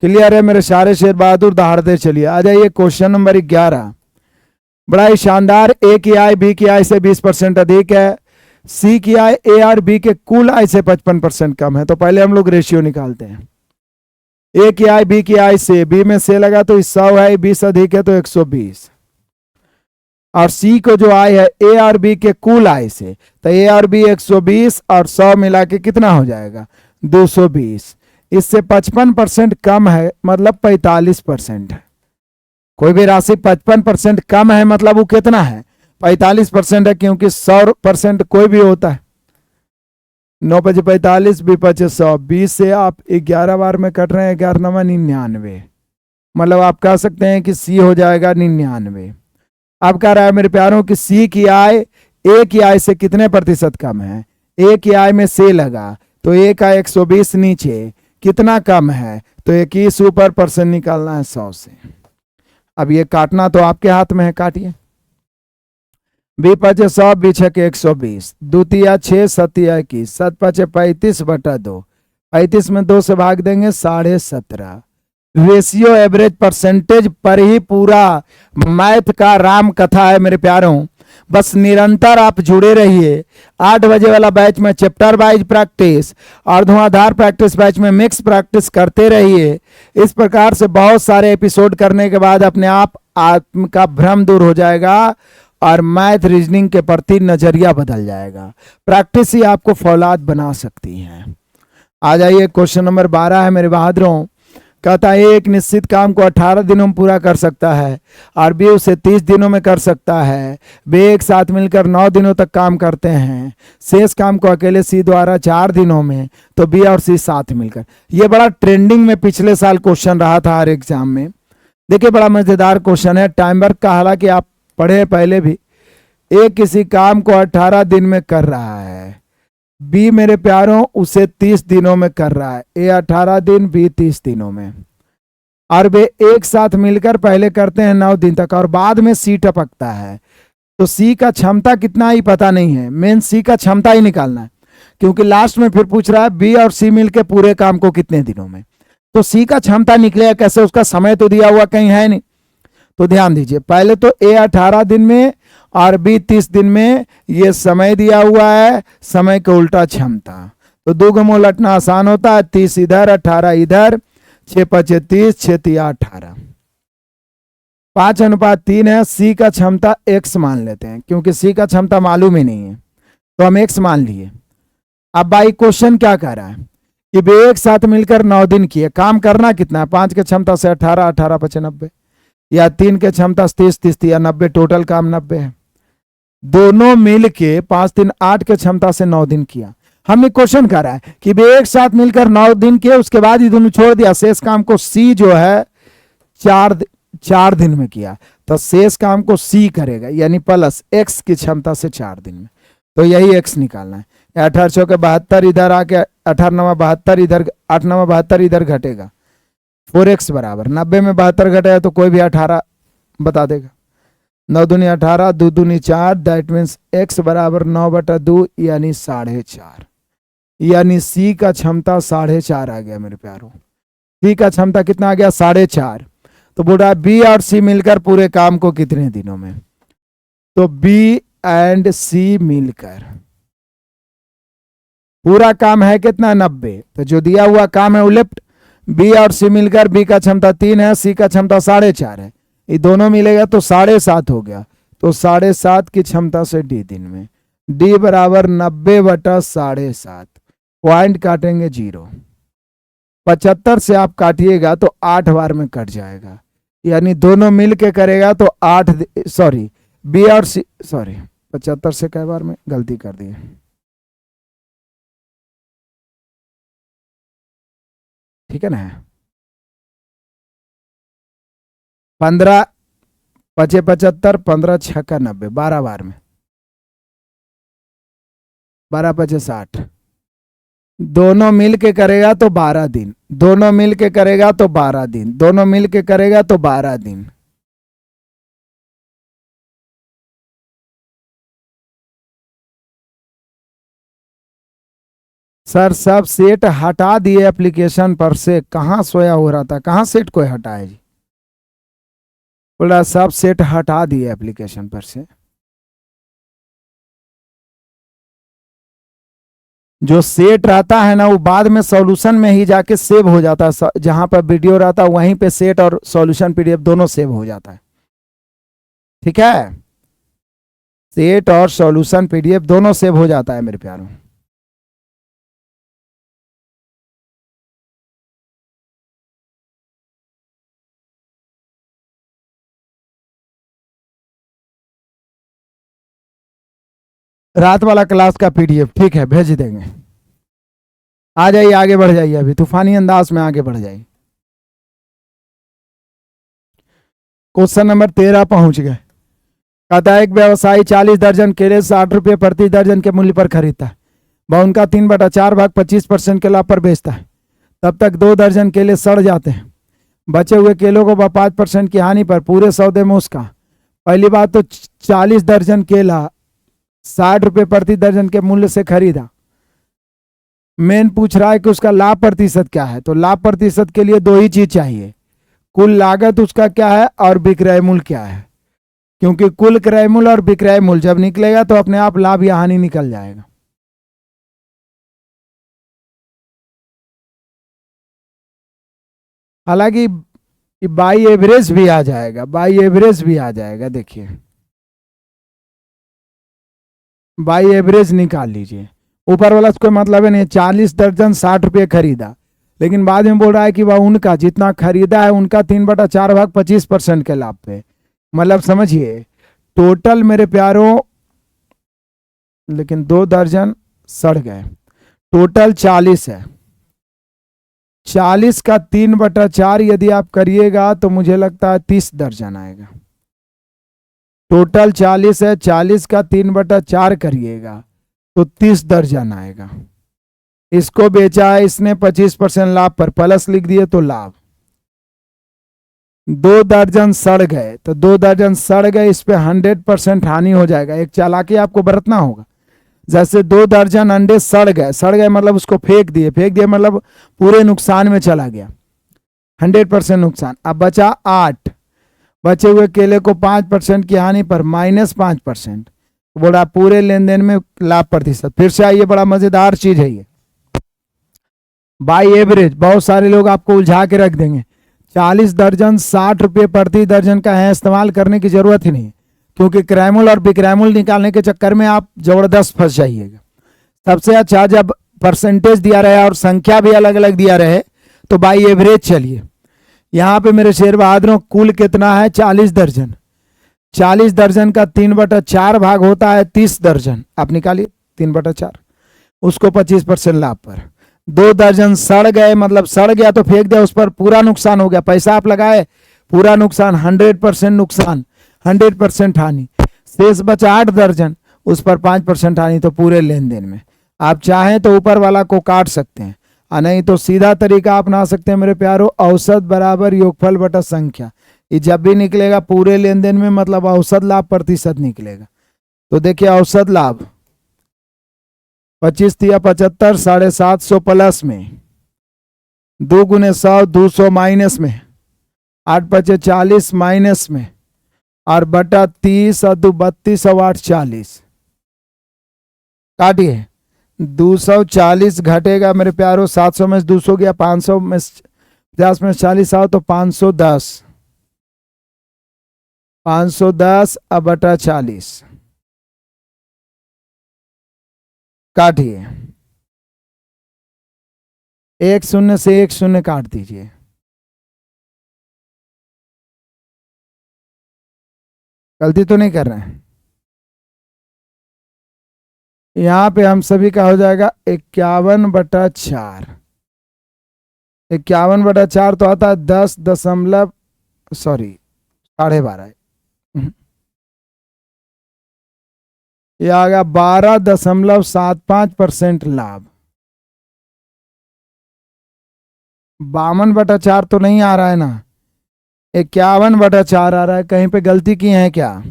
क्लियर है मेरे सारे शेर बहादुर, दहाड़ते चलिए। आ जाइए क्वेश्चन नंबर 11, बड़ा ही शानदार। ए की आय बी की आय से 20% अधिक है, सी की आय ए और बी के कुल आय से 55% कम है। तो पहले हम लोग रेशियो निकालते हैं। ए की आय बी की आय से, बी में से लगा तो 100 है, 20 अधिक है तो 120, और सी को जो आय है ए और बी के कुल आय से, तो ए और बी 120 और 100 मिला के कितना हो जाएगा 220। इससे 55% कम है, मतलब 45% है। कोई भी राशि 55% कम है मतलब वो कितना है 45% है, क्योंकि 100% कोई भी होता है। 9 × 5 = 45, 20 × 5 = 100, 20 से आप 11 बार में कट रहे हैं, 11 × 9 = 99, मतलब आप कह सकते हैं कि सी हो जाएगा 99। अब कह रहा है मेरे प्यारों कि सी की आय ए की आय से कितने प्रतिशत कम है। ए की आय में से लगा तो ए का 120 नीचे कितना कम है, तो 21 ऊपर परसेंट निकालना है 100 से। अब ये काटना तो आपके हाथ में है, काटिए। 20 × 5 = 100, 20 × 6 = 120, 2 × 6 = 7 × 21, 7 × 5 = 35/2, 35 में 2 से भाग देंगे 17.5। रेशियो एवरेज परसेंटेज पर ही पूरा मैथ का राम कथा है मेरे प्यारों। बस निरंतर आप जुड़े रहिए। 8 बजे वाला बैच में चैप्टर वाइज प्रैक्टिस और धुआंधार प्रैक्टिस बैच में मिक्स प्रैक्टिस करते रहिए। इस प्रकार से बहुत सारे एपिसोड करने के बाद अपने आप आत्म का भ्रम दूर हो जाएगा और मैथ रीजनिंग के प्रति नजरिया बदल जाएगा। प्रैक्टिस ही आपको फौलाद बना सकती है। आ जाइए क्वेश्चन नंबर 12 है मेरे बहादुरों। कहता है एक निश्चित काम को 18 दिनों में पूरा कर सकता है और बी उसे 30 दिनों में कर सकता है। वे एक साथ मिलकर 9 दिनों तक काम करते हैं। शेष काम को अकेले सी द्वारा 4 दिनों में, तो बी और सी साथ मिलकर। ये बड़ा ट्रेंडिंग में पिछले साल क्वेश्चन रहा था हर एग्जाम में। देखिए बड़ा मजेदार क्वेश्चन है, टाइम वर्क का, हालांकि आप पढ़े पहले भी। ए किसी काम को 18 दिन में कर रहा है, बी मेरे प्यारों उसे 30 दिनों में कर रहा है। ए 18 दिन, बी 30 दिनों में, और वे एक साथ मिलकर पहले करते हैं 9 दिन तक और बाद में सी टपकता है। तो सी का क्षमता कितना ही पता नहीं है, मेन सी का क्षमता ही निकालना है, क्योंकि लास्ट में फिर पूछ रहा है बी और सी मिलकर पूरे काम को कितने दिनों में। तो सी का क्षमता निकलेगा कैसे, उसका समय तो दिया हुआ कहीं है नहीं। तो ध्यान दीजिए, पहले तो ए 18 दिन में और बी 30 दिन में, ये समय दिया हुआ है, समय के उल्टा क्षमता। तो 2 गुना उलटना आसान होता है, 30 इधर 18 इधर, 6 × 5 = 30, 6 × 3 = 18, 5:3 है। सी का क्षमता x मान लेते हैं, क्योंकि सी का क्षमता मालूम ही नहीं है, तो हम x मान लिए। अब भाई क्वेश्चन क्या कह रहा है कि वे एक साथ मिलकर 9 दिन किए। काम करना कितना है, 5 के क्षमता से 18, 18 × 5 = 90, या 3 के क्षमता से 30, 30 या 90, टोटल काम 90 है। दोनों मिल के 5 × 3 = 8 के क्षमता से 9 दिन किया। हमने क्वेश्चन करा है कि वे एक साथ मिलकर 9 दिन किए, उसके बाद ये दोनों छोड़ दिया। शेष काम को सी जो है 4 दिन में किया, तो शेष काम को सी करेगा, यानी प्लस एक्स की क्षमता से 4 दिन में। तो यही एक्स निकालना है। 18 × 4 = 72, इधर आके 18 × 9 = 72, इधर 8 × 9 = 72, इधर घटेगा 4x बराबर 90 में 72 घटेगा तो कोई भी 18 बता देगा। 9 दूनी 18, 2 दूनी 4, दैट मीन्स x बराबर 9/2 यानी 4.5, यानी सी का क्षमता 4.5 आ गया मेरे प्यारों। सी का क्षमता कितना आ गया 4.5। तो बोल रहा है बी और सी मिलकर पूरे काम को कितने दिनों में, तो बी एंड सी मिलकर पूरा काम है कितना 90, तो जो दिया हुआ काम है उलट। बी और सी मिलकर, बी का क्षमता 3 है, सी का क्षमता 4.5 है, ये दोनों मिलेगा तो 7.5 हो गया। तो 7.5 की क्षमता से डी दिन में, डी बराबर 90/7.5, पॉइंट काटेंगे 0। 75 से आप काटिएगा तो 8 बार में कट जाएगा, यानी दोनों मिल के करेगा तो बी और सी, सॉरी 75 से कई बार में गलती कर दी, ठीक है ना। 15 पचे 75, 15 छक्का 90, 12 बार में, 12 पचे 60। दोनों मिल के करेगा तो 12 दिन, दोनों मिल के करेगा तो 12 दिन, दोनों मिल के करेगा तो 12 दिन। सर सब सेट हटा दिए एप्लीकेशन पर से, कहाँ सोया हो रहा था, कहाँ सेट को हटाए जी। बोला सब सेट हटा दिए एप्लीकेशन पर से। जो सेट रहता है ना वो बाद में सॉल्यूशन में ही जाके सेव हो जाता है, जहां पर वीडियो रहता है वहीं पे सेट और सॉल्यूशन पीडीएफ दोनों सेव हो जाता है, ठीक है। सेट और सॉल्यूशन पीडीएफ दोनों सेव हो जाता है मेरे प्यारों। रात वाला क्लास का पीडीएफ ठीक है भेज देंगे। आ जाइए आगे बढ़ जाइए, अभी तूफानी अंदाज में आगे बढ़ जाइए। क्वेश्चन नंबर 13 पहुंच गए। कहता है एक व्यवसायी 40 दर्जन केले 60 रुपये प्रति दर्जन के मूल्य पर खरीदता है, वह उनका 3/4 भाग 25% के लाभ पर बेचता है। तब तक 2 दर्जन केले सड़ जाते हैं। बचे हुए केलों को वह 5% की हानि पर पूरे सौदे में उसका, पहली बात तो 40 दर्जन केला 60 रुपये प्रति दर्जन के मूल्य से खरीदा। मेन पूछ रहा है कि उसका लाभ प्रतिशत क्या है, तो लाभ प्रतिशत के लिए दो ही चीज चाहिए, कुल लागत उसका क्या है और विक्रय मूल्य क्या है। क्योंकि कुल क्रय मूल्य और विक्रय मूल्य जब निकलेगा तो अपने आप लाभ या हानि निकल जाएगा। हालांकि बाई एवरेज भी आ जाएगा, बाई एवरेज भी आ जाएगा, देखिए बाई एवरेज निकाल लीजिए। ऊपर वाला कोई मतलब है नहीं, 40 दर्जन 60 रुपये खरीदा, लेकिन बाद में बोल रहा है कि वह उनका जितना खरीदा है उनका 3/4 भाग 25% के लाभ पे, मतलब समझिए टोटल मेरे प्यारों, लेकिन 2 दर्जन सड़ गए, टोटल 40 है। 40 का 3/4 यदि आप करिएगा तो मुझे लगता है 30 दर्जन आएगा। टोटल 40 है, 40 का 3/4 करिएगा तो 30 दर्जन आएगा। इसको बेचा है इसने 25% लाभ पर, प्लस लिख दिए तो लाभ। 2 दर्जन सड़ गए तो 2 दर्जन सड़ गए, इस पे 100% हानि हो जाएगा। एक चालाकी आपको बरतना होगा, जैसे 2 दर्जन अंडे सड़ गए, सड़ गए मतलब उसको फेंक दिए, फेंक दिए मतलब पूरे नुकसान में चला गया, 100% नुकसान। अब बचा 8, बचे हुए केले को 5% की हानि पर -5%, बोला पूरे लेन देन में लाभ प्रतिशत। फिर से आइए, बड़ा मजेदार चीज है ये, बाई एवरेज। बहुत सारे लोग आपको उलझा के रख देंगे, 40 दर्जन 60 रुपये प्रति दर्जन का है, इस्तेमाल करने की जरूरत ही नहीं, क्योंकि क्रैमुल और विक्रैमुल निकालने के चक्कर में आप जबरदस्त फंस जाइएगा। सबसे अच्छा जब परसेंटेज दिया रहे और संख्या भी अलग अलग दिया रहे तो बाई एवरेज चलिए। यहाँ पे मेरे शेर बहादुरों कुल कितना है, 40 दर्जन, 40 दर्जन का 3/4 भाग होता है 30 दर्जन, आप निकालिए 3/4, उसको 25% लाभ पर। 2 दर्जन सड़ गए मतलब सड़ गया तो फेंक दिया, उस पर पूरा नुकसान हो गया, पैसा आप लगाए पूरा नुकसान, 100% नुकसान, 100% हानि। शेष बचा 8 दर्जन, उस पर 5% हानि, तो पूरे लेन देन में आप चाहें तो ऊपर वाला को काट सकते हैं, और नहीं तो सीधा तरीका अपना सकते हैं मेरे प्यारों, औसत बराबर योगफल बटा संख्या। ये जब भी निकलेगा पूरे लेन देन में मतलब औसत लाभ प्रतिशत निकलेगा। तो देखिए औसत लाभ 25 या 75, 750 प्लस में, 2 गुने 100, 200 माइनस में, 8 पचे 40 माइनस में, और बटा 30 और 2 32 और 8 40, काटिए 240 घटेगा मेरे प्यारों, 700 में 200 गया, 500 में 50 में 40 आओ तो 510, 510 अब बटा 40, काटिए 1 शून्य से 1 शून्य काट दीजिए, गलती तो नहीं कर रहे हैं? यहाँ पे हम सभी का हो जाएगा 51/4। 51/4 तो आता है 10 दशमलव, सॉरी 12.5। ये आ गया 12.75% लाभ। 52/4 तो नहीं आ रहा है ना, 51/4 आ रहा है। कहीं पे गलती की है क्या?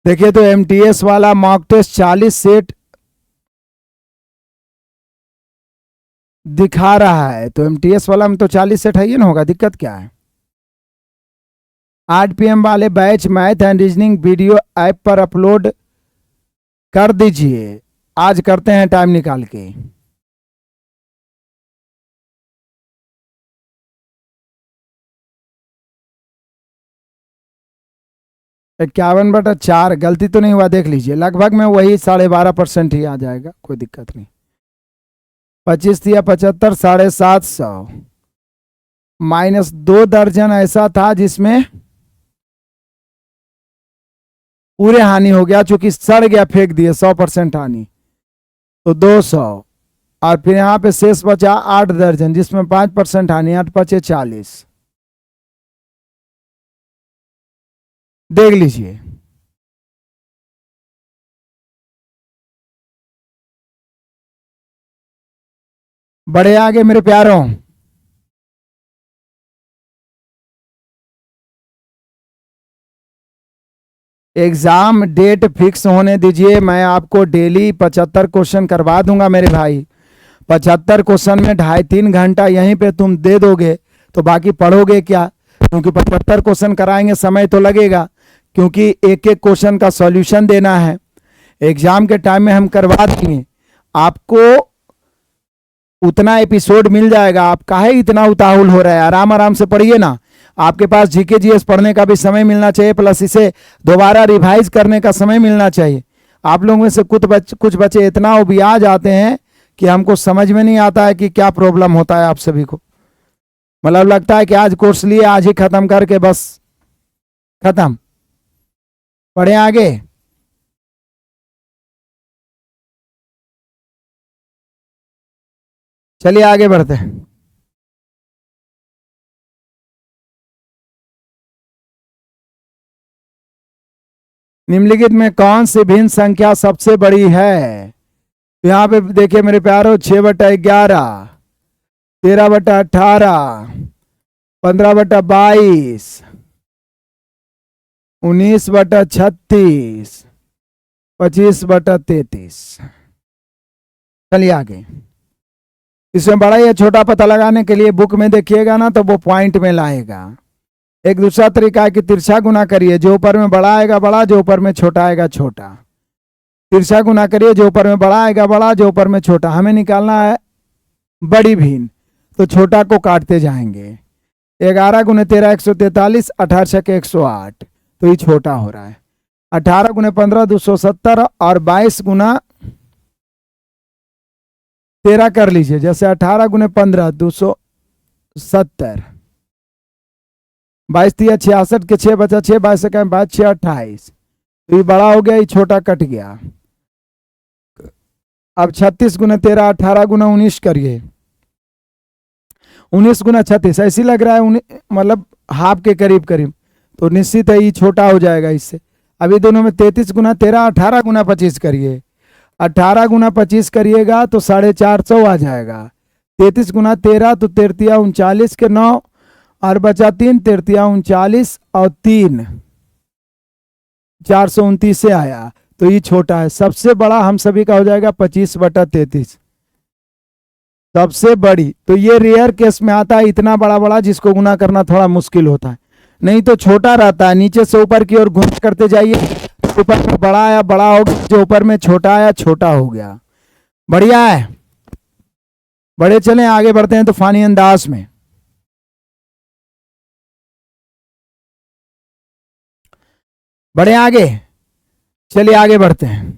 देखिए तो एमटीएस वाला मॉक टेस्ट 40 सेट दिखा रहा है, तो एमटीएस वाला में तो 40 सेट है ही ना, होगा, दिक्कत क्या है? 8 PM वाले batch math and reasoning video app पर अपलोड कर दीजिए, आज करते हैं टाइम निकाल के। 51/4 गलती तो नहीं हुआ, देख लीजिए, लगभग में वही 12.5% ही आ जाएगा, कोई दिक्कत नहीं। 25 या 75, 750 -2 दर्जन ऐसा था जिसमें पूरे हानि हो गया, चूंकि सड़ गया, फेंक दिए, 100% हानि, तो 200। और फिर यहाँ पे शेष बचा 8 दर्जन जिसमें 5% हानि, 8×5 = 40। देख लीजिए। बढ़े आगे मेरे प्यारों। एग्जाम डेट फिक्स होने दीजिए, मैं आपको डेली 75 क्वेश्चन करवा दूंगा मेरे भाई। 75 क्वेश्चन में 2.5-3 घंटा यहीं पे तुम दे दोगे, तो बाकी पढ़ोगे क्या? क्योंकि 75 क्वेश्चन कराएंगे, समय तो लगेगा, क्योंकि एक एक क्वेश्चन का सॉल्यूशन देना है। एग्जाम के टाइम में हम करवा देंगे आपको, उतना एपिसोड मिल जाएगा। आप काहे इतना उताहुल हो रहा है? आराम आराम से पढ़िए ना। आपके पास जीके जीएस पढ़ने का भी समय मिलना चाहिए, प्लस इसे दोबारा रिवाइज करने का समय मिलना चाहिए। आप लोगों में से कुछ बच्चे इतना उबिया जाते हैं कि हमको समझ में नहीं आता है कि क्या प्रॉब्लम होता है आप सभी को। मतलब लगता है कि आज कोर्स लिए, आज ही खत्म करके बस खत्म। पढ़े आगे। चलिए आगे बढ़ते हैं। निम्नलिखित में कौन सी भिन्न संख्या सबसे बड़ी है? तो यहाँ पे देखिए मेरे प्यारो, 6/11, 13/18, 15/22, 19/36, 25/33। चलिए आगे। इसमें बड़ा या छोटा पता लगाने के लिए बुक में देखिएगा ना, तो वो पॉइंट में लाएगा। एक दूसरा तरीका है कि तिरछा गुना करिए, जो ऊपर में बड़ा आएगा बड़ा, जो ऊपर में छोटा आएगा छोटा। तिरछा गुना करिए, जो ऊपर में बड़ा आएगा बड़ा, जो ऊपर में छोटा। हमें निकालना है बड़ी भिन्न, तो छोटा को काटते जाएंगे। 11×13 143, 18×6 108, तो ये छोटा हो रहा है। 18×15 270, और 22×13 कर लीजिए, जैसे 18×15 270, 22×3 66 के 6 बचा, 6 22 का 5 6 28, तो ये बड़ा हो गया, ये छोटा कट गया। अब 36×13 18×19 करिए, 19×36 ऐसी लग रहा है, मतलब हाफ के करीब करीब, तो निश्चित है ये छोटा हो जाएगा इससे। अभी दोनों में 33×13 18×25 करिए, 18×25 करिएगा तो 450 आ जाएगा। 33×13 तो 33×39 के 9, और बचा 3, 33×39 और 3 429 से आया, तो ये छोटा है। सबसे बड़ा हम सभी का हो जाएगा 25/33, सबसे बड़ी। तो ये रेयर केस में आता है, इतना बड़ा बड़ा जिसको गुना करना थोड़ा मुश्किल होता है, नहीं तो छोटा रहता है। नीचे से ऊपर की ओर गुना करते जाइए, ऊपर में बड़ा आया बड़ा हो गया, जो ऊपर में छोटा आया छोटा हो गया। बढ़िया है, बड़े चलें, आगे बढ़ते हैं तूफानी अंदाज में। बढ़े आगे, चलिए आगे बढ़ते हैं।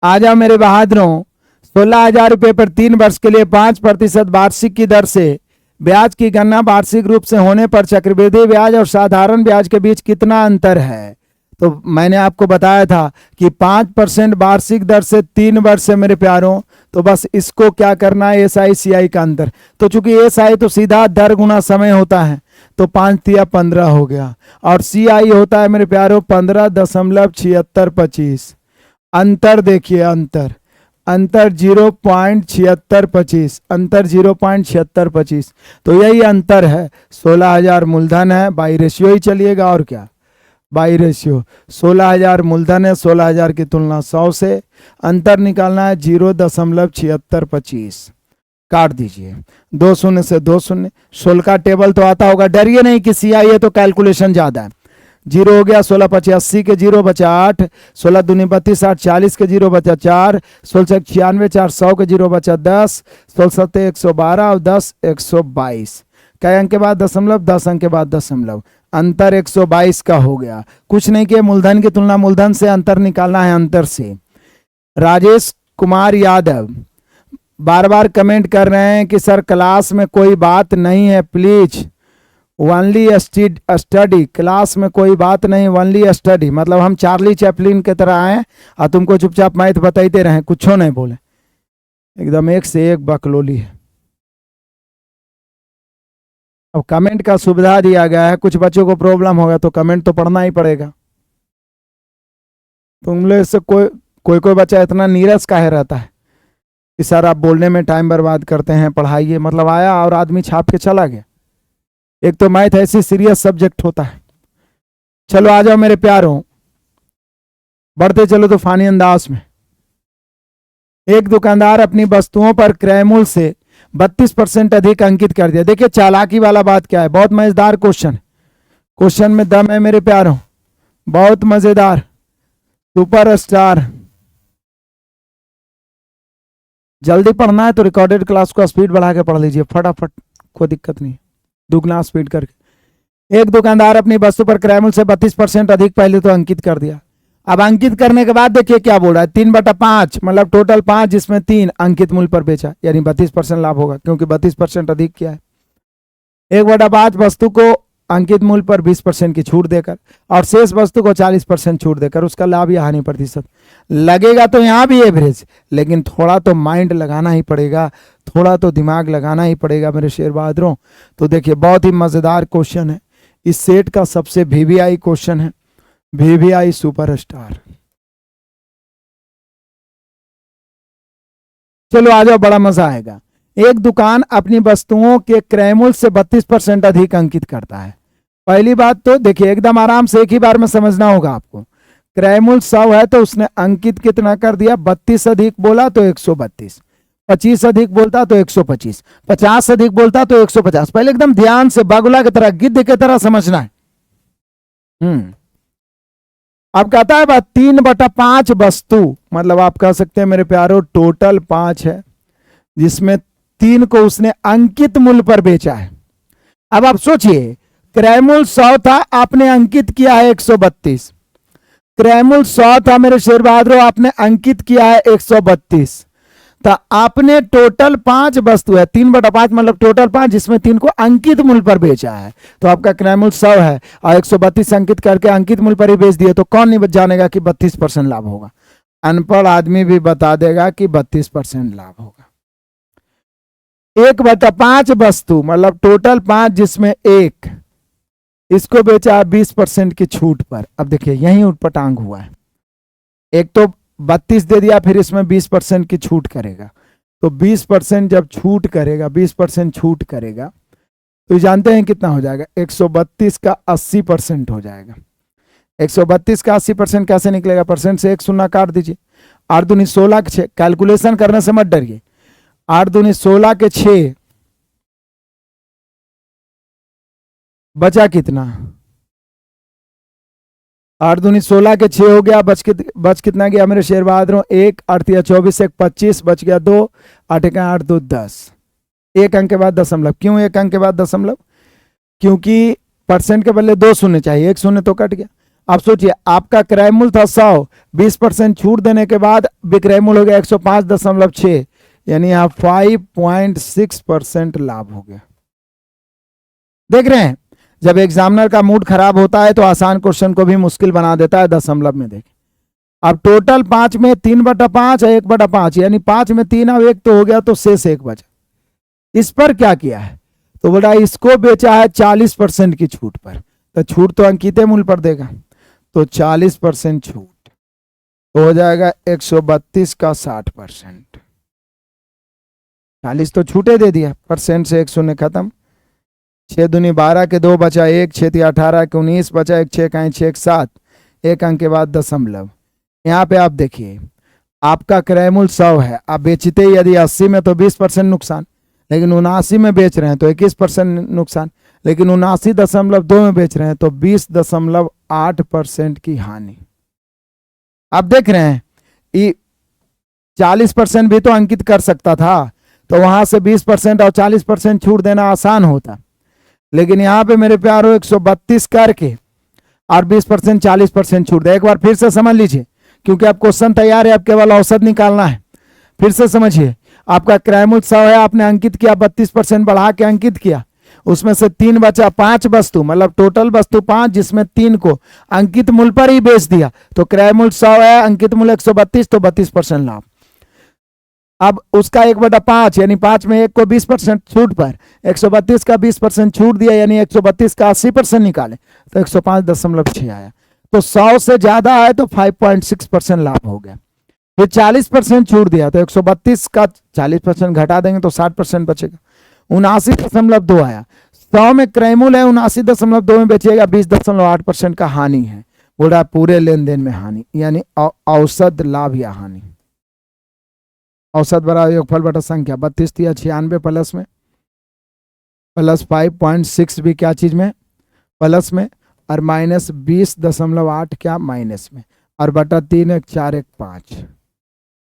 आ जाओ मेरे बहादुरों, 16,000 रुपये पर 3 वर्ष के लिए 5% वार्षिक की दर से ब्याज की गणना वार्षिक रूप से होने पर चक्रवृद्धि ब्याज और साधारण ब्याज के बीच कितना अंतर है? तो मैंने आपको बताया था कि 5% वार्षिक दर से 3 वर्ष से मेरे प्यारों, तो बस इसको क्या करना है, SI CI का अंतर। तो चूंकि SI तो सीधा दर गुना समय होता है, तो 5 तिया 15 हो गया, और CI होता है मेरे प्यारों 15.7625। अंतर देखिए, अंतर 0.7625, अंतर 0.7625। तो यही अंतर है। 16,000 मूलधन है, बाई रेशियो ही चलिएगा, और क्या बाई रेशियो। 16,000 मूलधन है, 16,000 की तुलना 100 से, अंतर निकालना है 0.7625। काट दीजिए, 2 शून्य से 2 शून्य। 16 का टेबल तो आता होगा, डरिए नहीं कि CI है तो कैलकुलेशन ज्यादा है। 0 हो गया, 16 5 80 के 0 बचा 8, 16 दूनी 32 8 40 के 0 बचा 4, 16 96 4 100 के 0 बचा 10, 16 7 112 और 10 122। कई अंक के बाद दशमलव, 10 अंक के बाद दशमलव, अंतर 122 का हो गया। कुछ नहीं किया, मूलधन की तुलना मूलधन से, अंतर निकालना है अंतर से। राजेश कुमार यादव बार बार कमेंट कर रहे हैं कि सर क्लास में कोई बात नहीं है, प्लीज ओनली स्टडी। क्लास में कोई बात नहीं, ओनली स्टडी। मतलब हम चार्ली चैपलिन की तरह आए और तुमको चुपचाप मैथ बताते रहे, कुछ नहीं बोले। एकदम एक से एक बकलोली है। अब कमेंट का सुविधा दिया गया है, कुछ बच्चों को प्रॉब्लम होगा तो कमेंट तो पढ़ना ही पड़ेगा। तुम लोग से कोई बच्चा इतना नीरस काहे रहता है कि सर आप बोलने में टाइम बर्बाद करते हैं, पढ़ाइए। मतलब आया और आदमी छाप के चला गया। एक तो मैथ ऐसी सीरियस सब्जेक्ट होता है। चलो आ जाओ मेरे प्यारों, बढ़ते चलो तूफानी अंदाज में। एक दुकानदार अपनी वस्तुओं पर क्रय मूल्य से 32% अधिक अंकित कर दिया। देखिए चालाकी वाला बात क्या है, बहुत मजेदार क्वेश्चन। क्वेश्चन में दम है मेरे प्यारों, बहुत मजेदार, सुपरस्टार। जल्दी पढ़ना है तो रिकॉर्डेड क्लास को स्पीड बढ़ा के पढ़ लीजिए फटाफट, कोई दिक्कत नहीं, दुगना स्पीड करके। एक दुकानदार अपनी वस्तु पर क्रय मूल्य से 32% अधिक पहले तो अंकित कर दिया। अब अंकित करने के बाद देखिए क्या बोल रहा है, 3/5 मतलब टोटल 5 जिसमें 3 अंकित मूल्य पर बेचा, यानी 32% लाभ होगा क्योंकि 32% अधिक किया है। 1/5 वस्तु को अंकित मूल्य पर 20% की छूट देकर और शेष वस्तु को 40% छूट देकर उसका लाभ या हानि प्रतिशत लगेगा। तो यहाँ भी एवरेज, लेकिन थोड़ा तो माइंड लगाना ही पड़ेगा, थोड़ा तो दिमाग लगाना ही पड़ेगा मेरे शेर बहादुरों। तो देखिए बहुत ही मजेदार क्वेश्चन है, इस सेट का सबसे VVI क्वेश्चन है, VVI सुपरस्टार। चलो आ जाओ, बड़ा मजा आएगा। एक दुकान अपनी वस्तुओं के क्रय मूल्य से 32% अधिक अंकित करता है। पहली बात तो देखिए एकदम आराम से एक ही बार में समझना होगा आपको। क्रय मूल्य 100 है तो उसने अंकित कितना कर दिया, 32 अधिक बोला तो 132, 25 अधिक बोलता तो 125, 50 अधिक बोलता तो 150। पहले एकदम ध्यान से बागुला की तरह, गिद्ध की तरह समझना है। अब कहता है बात 3/5 वस्तु, मतलब आप कह सकते हैं मेरे प्यारो टोटल 5 है जिसमें 3 को उसने अंकित मूल्य पर बेचा है। अब आप सोचिए क्रय मूल्य 100 था, आपने अंकित किया है 132। क्रय मूल्य 100 था मेरे शेर बहादुर, आपने अंकित किया है 132। तो आपने टोटल 5 वस्तु है, 3/5 मतलब टोटल 5 जिसमें 3 को अंकित मूल्य पर बेचा है। तो आपका क्रय मूल्य 100 है और 132 अंकित करके अंकित मूल्य पर ही बेच दिए, तो कौन नहीं जानेगा कि 32% लाभ होगा? अनपढ़ आदमी भी बता देगा कि 32% लाभ होगा। 1/5 वस्तु मतलब टोटल 5 जिसमें 1 इसको बेचा 20% की छूट पर। अब देखिए यही उटपटांग हुआ है, एक तो 32 दे दिया फिर इसमें 20% की छूट करेगा, तो 20% जब छूट करेगा, 20% छूट करेगा तो जानते हैं कितना हो जाएगा, 132 का 80% हो जाएगा। 132 का 80% कैसे निकलेगा, परसेंट से 1 शून्य काट दीजिए। 8 दूनी 16 के 6, कैलकुलेशन करने से मत डरिए। 8 दूनी 16 के 6 बचा कितना, 8 दूनी 16 के 6 हो गया, बच कितना गया मेरे शेर बहादुरों, 1 8 24 1 25 बच गया 2, 8 1 8 2 10। 1 अंक के बाद दशमलव, क्यों 1 अंक के बाद दशमलव? क्योंकि परसेंट के बदले 2 शून्य चाहिए, 1 शून्य तो कट गया। अब सोचिए आपका क्रय मूल्य था 100, 20% छूट देने के बाद विक्रय मूल्य हो गया 105.6, यानी यहाँ 5.6% लाभ हो गया। देख रहे हैं, जब एग्जामिनर का मूड खराब होता है तो आसान क्वेश्चन को भी मुश्किल बना देता है दशमलव में। देखें अब टोटल 5 में 3/5 है 1/5, यानी 5 में 3 अब 1 तो हो गया, तो शेष 1 बचा। इस पर क्या किया है, तो बोला इसको बेचा है 40% की छूट पर, तो छूट तो अंकित मूल्य पर देगा, तो 40% छूट तो हो जाएगा 132 का 60%। 40 तो छूटे दे दिया, परसेंट से 1 शून्य खत्म। 6 दूनी 12 के 2 बचा 1, 6 × 18 के 19 बचा 1, 6 का 6 7, 1 अंक के बाद दशमलव। यहाँ पे आप देखिए आपका क्रय मूल्य 100 है, आप बेचते यदि 80 में तो 20% नुकसान, लेकिन 79 में बेच रहे हैं तो 21% नुकसान, लेकिन 79.2 में बेच रहे हैं तो 20.8% की हानि। आप देख रहे हैं 40% भी तो अंकित कर सकता था, तो वहां से 20% और 40% छूट देना आसान होता, लेकिन यहाँ पे मेरे प्यारो 132 करके और 20% 40% छूट दे। एक बार फिर से समझ लीजिए, क्योंकि अब क्वेश्चन तैयार है, अब केवल औसत निकालना है। फिर से समझिए, आपका क्रय मूल्य 100 है, आपने अंकित किया 32% बढ़ा के अंकित किया, उसमें से 3 बचा, 5 वस्तु मतलब टोटल वस्तु 5, जिसमें 3 को अंकित मूल्य पर ही बेच दिया, तो क्रय मूल्य 100 है, अंकित मूल्य 132, तो 32% लाभ। अब उसका 1/5 यानी 5 में 1 को 20% छूट पर 132 का 20% छूट दिया, यानी 132 का 80% निकाले तो 105.6 आया। तो 100 से ज्यादा आए तो 5.6% लाभ हो गया। फिर 40% छूट दिया तो 132 का 40% घटा देंगे तो 60% बचेगा, 79.2 आया। 100 में क्रय मूल्य है, 79.2 में बेचेगा, 20.8% का हानि है। बोल रहा पूरे लेन देन में हानि, यानी औसत लाभ या हानि। औसत बराबर योगफल बटा संख्या 32 × 96 प्लस में प्लस 5.6 भी क्या चीज में प्लस में, और माइनस 20.8 क्या माइनस में, और बटा 3 1 4 1 5।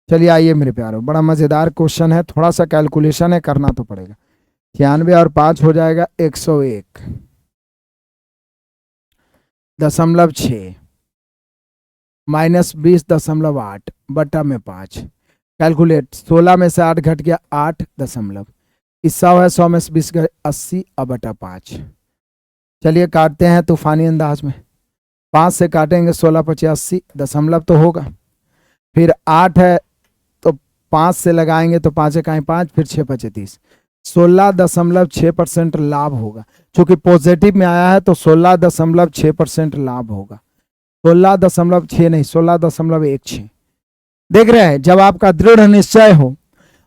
चलिए आइए मेरे प्यारों, बड़ा मजेदार क्वेश्चन है, थोड़ा सा कैलकुलेशन है, करना तो पड़ेगा। 96 और 5 हो जाएगा 101.6 माइनस 20.8 बटा में 5। कैलकुलेट, 16 में से 8 घट गया 8 दशमलव, 100 है, 100 में से 20 गए 80 और बटा 5। चलिए काटते हैं तूफानी अंदाज में, 5 से काटेंगे 16 × 5 80 दशमलव तो होगा, फिर 8 है तो 5 से लगाएंगे तो 5 × 5, फिर 6 × 5 30, 16.6% लाभ होगा। चूंकि पॉजिटिव में आया है तो 16.6% लाभ होगा, 16.6 नहीं 16.16। देख रहे हैं, जब आपका दृढ़ निश्चय हो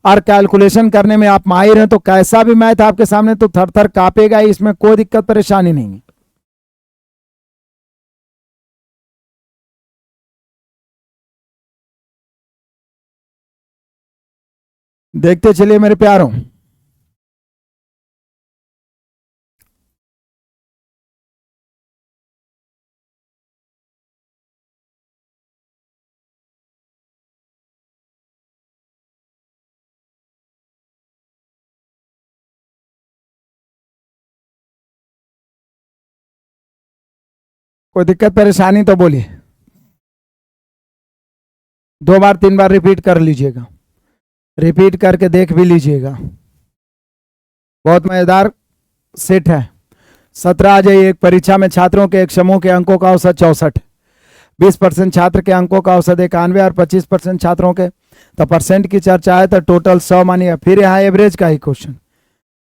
और कैलकुलेशन करने में आप माहिर हैं तो कैसा भी मैथ आपके सामने तो थर थर कांपेगा, इसमें कोई दिक्कत परेशानी नहीं है। देखते चलिए मेरे प्यारों, कोई दिक्कत परेशानी तो बोलिए, 2 बार 3 बार रिपीट कर लीजिएगा, रिपीट करके देख भी लीजिएगा। बहुत मजेदार सेट है। 17 आ जाइए, एक परीक्षा में छात्रों के एक समूह के अंकों का औसत 64, 20% छात्र के अंकों का औसत 91 और 25% छात्रों के, तो परसेंट की चर्चा है तो टोटल 100 मानिए। फिर यहाँ एवरेज का ही क्वेश्चन,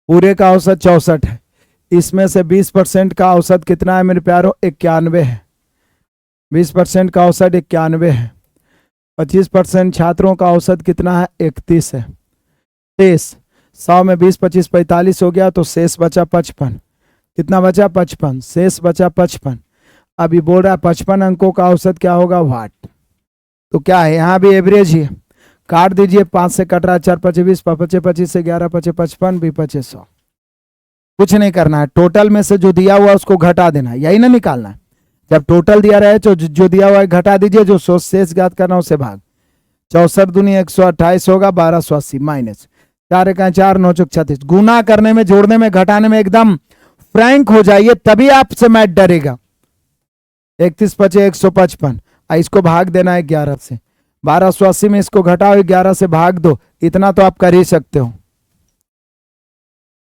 पूरे का औसत 64 है, इसमें से 20% का औसत कितना है मेरे प्यारों 91 है, 20% का औसत 91 है, 25% छात्रों का औसत कितना है 31 है। शेष 100 में 20 25 45 हो गया, तो शेष बचा 55, कितना बचा 55, शेष बचा 55। अभी बोल रहा है 55 अंकों का औसत क्या होगा वाट, तो क्या है यहाँ भी एवरेज ही है, काट दीजिए, 5 से कट रहा है 4 5 20, 5 25 से 11 5 55 भी 100। कुछ नहीं करना है, टोटल में से जो दिया हुआ उसको घटा देना है, यही ना निकालना है। जब टोटल दिया रहे तो जो दिया हुआ है घटा दीजिए, जो शेष ज्ञात करना उसे भाग। 64 दूनी 128 होगा, 1280 माइनस 4 1 4 9 चौक 36। गुना करने में, जोड़ने में, घटाने में एकदम फ्रैंक हो जाइए, तभी आपसे मैथ डरेगा। 31 पचे 155, इसको भाग देना है 11 से। 1280 में इसको घटाओ 11 से भाग दो, इतना तो आप कर ही सकते हो।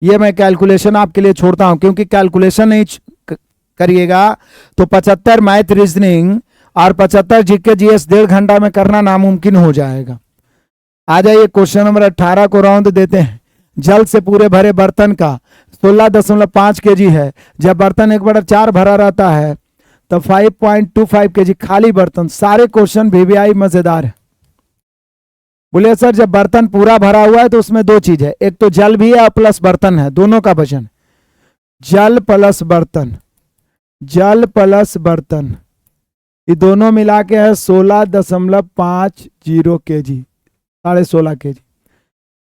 ये मैं कैलकुलेशन आपके लिए छोड़ता हूं, क्योंकि कैलकुलेशन नहीं करिएगा तो 75 मैथ रीजनिंग और 75 जीके जीएस 1.5 घंटा में करना नामुमकिन हो जाएगा। आ जाइए क्वेश्चन नंबर 18 को राउंड देते हैं। जल से पूरे भरे बर्तन का 16.5 केजी है। जब बर्तन 1/4 भरा रहता है तो 5.25 केजी खाली बर्तन। सारे क्वेश्चन वीवीआई मजेदार है। बोले सर जब बर्तन पूरा भरा हुआ है तो उसमें दो चीज है, एक तो जल भी है और प्लस बर्तन है, दोनों का वजन। जल प्लस बर्तन, जल प्लस बर्तन, ये दोनों मिला के है 16.50 केजी, 16.5 केजी।